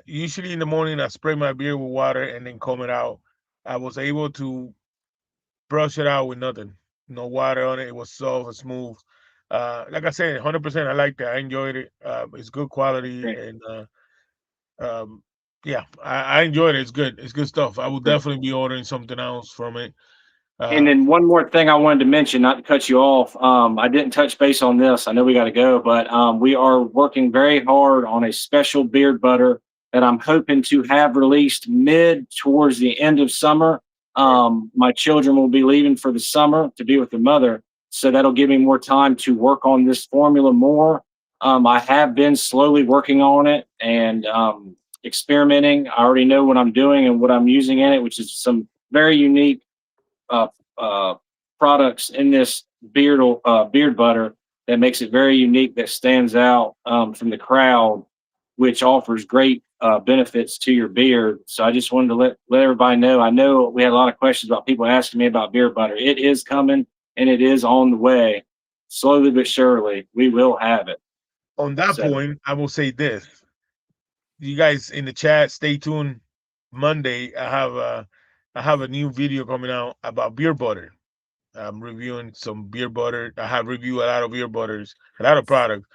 usually in the morning I spray my beard with water and then comb it out. I was able to brush it out with nothing, no water on it. It was soft and smooth. Like I said, 100%. I liked it. I enjoyed it. It's good quality, Great, and um, yeah, I enjoyed it. It's good. It's good stuff. I will great. definitely be ordering something else from it. And Uh, then one more thing I wanted to mention, not to cut you off. I didn't touch base on this. I know we got to go, but we are working very hard on a special beard butter that I'm hoping to have released mid towards the end of summer. My children will be leaving for the summer to be with their mother, so that'll give me more time to work on this formula more. I have been slowly working on it and experimenting. I already know what I'm doing and what I'm using in it, which is some very unique uh, uh, products in this beard butter that makes it very unique, that stands out from the crowd, which offers great benefits to your beard. So I just wanted to let everybody know. I know we had a lot of questions about people asking me about beard butter. It is coming and it is on the way. Slowly but surely, we will have it. on that So point, I will say this: you guys in the chat, stay tuned. Monday, I have a new video coming out about beer butter. I'm reviewing some beer butter. I have reviewed a lot of beer butters, a lot of products,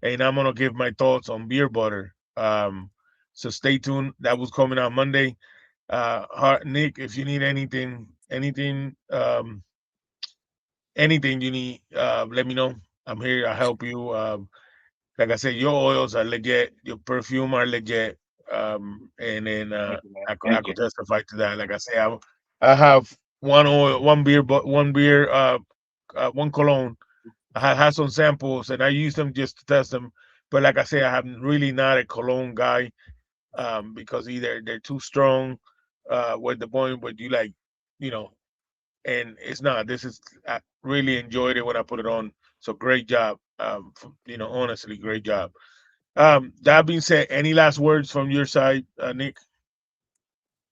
and I'm gonna give my thoughts on beer butter. So stay tuned. That was coming out Monday. Nick, if you need anything you need, let me know. I'm here. I'll help you. Like I said, your oils are legit. Your perfume are legit. And then Thank you, man. I Thank you. could testify to that. Like I say, I have one oil, one beer, one cologne. I had some samples and I use them just to test them. But like I say, I'm really not a cologne guy, because either they're too strong, with the point where you like, you know, and it's not. This is I really enjoyed it when I put it on. So great job. Honestly, great job. That being said, any last words from your side, Nick?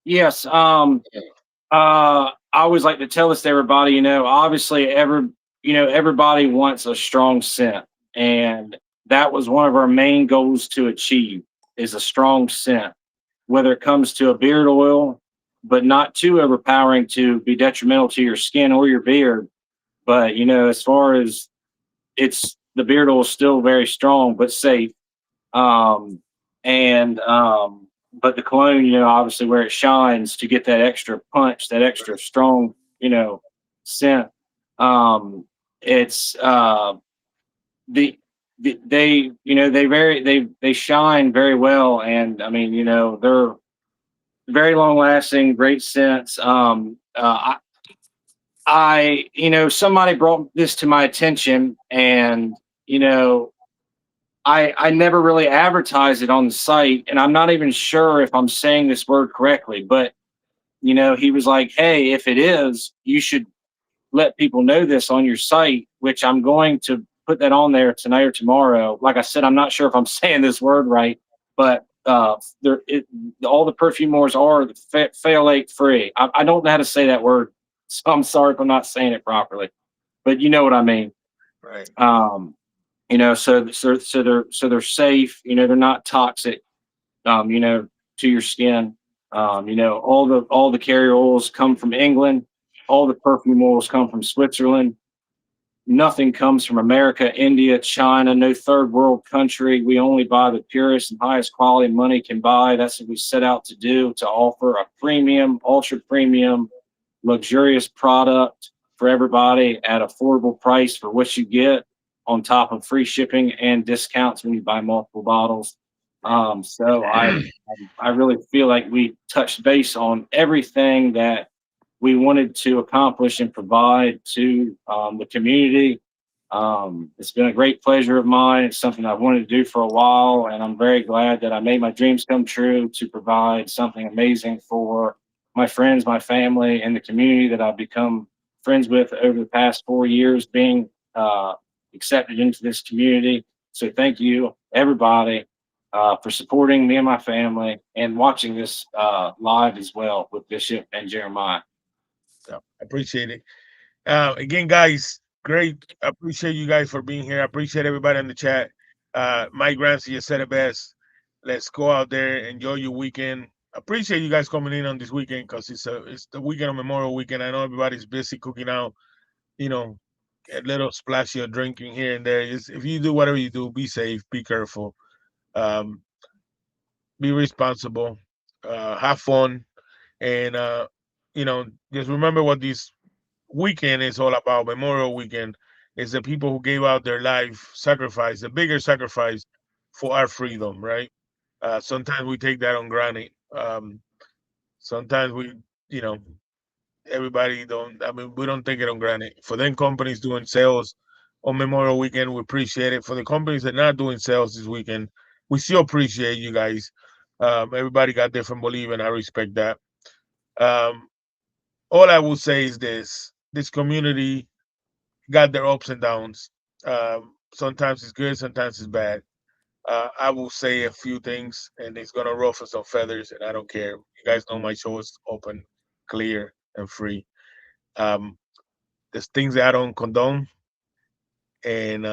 Yes. I always like to tell this to everybody, obviously everybody wants a strong scent. And that was one of our main goals to achieve is a strong scent, whether it comes to a beard oil, but not too overpowering to be detrimental to your skin or your beard. But, as far as the beard oil is still very strong, but safe. And but the cologne, obviously where it shines to get that extra punch, that extra strong, scent. It's they shine very well, and I mean, they're very long lasting, great scents. Somebody brought this to my attention, and you know I never really advertised it on the site, and I'm not even sure if I'm saying this word correctly, but he was like, "Hey, if it is, you should let people know this on your site," which I'm going to put that on there tonight or tomorrow. Like I said, I'm not sure if I'm saying this word right, but all the perfumers are phthalate free. I don't know how to say that word, so I'm sorry if I'm not saying it properly, but you know what I mean. Right. So they're safe. They're not toxic. To your skin. All the carrier oils come from England. All the perfume oils come from Switzerland. Nothing comes from America, India, China, no third world country. We only buy the purest and highest quality money can buy. That's what we set out to do, to offer a premium, ultra premium, luxurious product for everybody at affordable price for what you get, on top of free shipping and discounts when you buy multiple bottles. So I really feel like we touched base on everything that we wanted to accomplish and provide to the community. It's been a great pleasure of mine. It's something I've wanted to do for a while, and I'm very glad that I made my dreams come true to provide something amazing for my friends, my family, and the community that I've become friends with over the past 4 years being accepted into this community. So thank you, everybody, for supporting me and my family and watching this live as well with Bishop and Jeremiah. So I appreciate it. Again, guys, great. I appreciate you guys for being here. I appreciate everybody in the chat. Mike Ramsey, you said it best. Let's go out there, enjoy your weekend. Appreciate you guys coming in on this weekend because it's the weekend of Memorial Weekend. I know everybody's busy cooking out, you know, a little splashy of drinking here and there. If you do whatever you do, be safe, be careful, um, be responsible, have fun, and just remember what this weekend is all about. Memorial Weekend is the people who gave out their life, sacrifice, the bigger sacrifice for our freedom, right? Sometimes we take that on granted. Sometimes you know, everybody don't. I mean, we don't take it on granted. For them companies doing sales on Memorial Weekend, we appreciate it. For the companies that are not doing sales this weekend, we still appreciate you guys. Everybody got different belief, and I respect that. Um, all I will say is this community got their ups and downs. Sometimes it's good, sometimes it's bad. I will say a few things, and it's gonna ruffle some feathers, and I don't care. You guys know my show is open, clear, and free. Um, there's things that I don't condone, and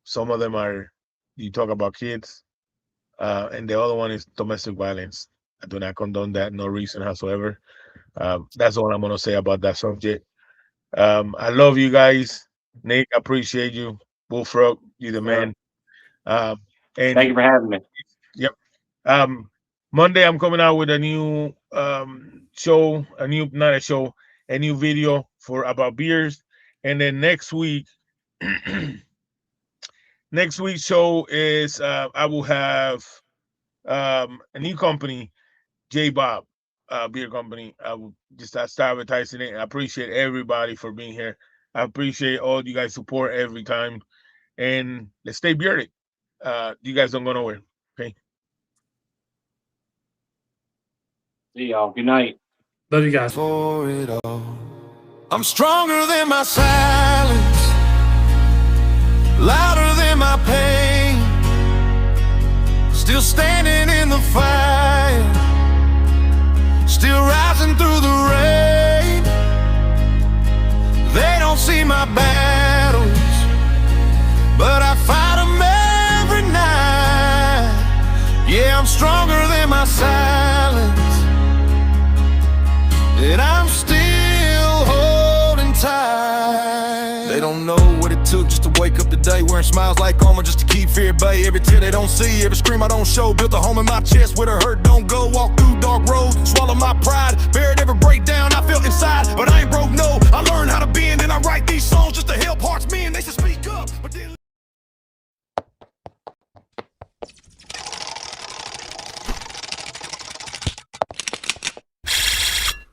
some of them are you talk about kids, and the other one is domestic violence. I do not condone that, no reason whatsoever. That's all I'm gonna say about that subject. I love you guys. Nick, I appreciate you. Bullfrog, you the So, man. Um, thank and you for having me. yep. Um, Monday, I'm coming out with a new show, not a show, a new video for about beers. And then next week, next week's show is I will have a new company, J Bob Beer Company. I will just start advertising it. I appreciate everybody for being here. I appreciate all you guys' support every time. And let's stay bearded. You guys don't go nowhere. Okay. See y'all. Good night. Love you guys. For it all. I'm stronger than my silence, louder than my pain, still standing in the fire, still rising through the rain. They don't see my battles, but I fight them every night. Yeah, I'm stronger than my silence, and I'm still holding tight. They don't know what it took just to wake up today, wearing smiles like armor just to keep fear at bay. Every tear they don't see, every scream I don't show, built a home in my chest where the hurt don't go. Walk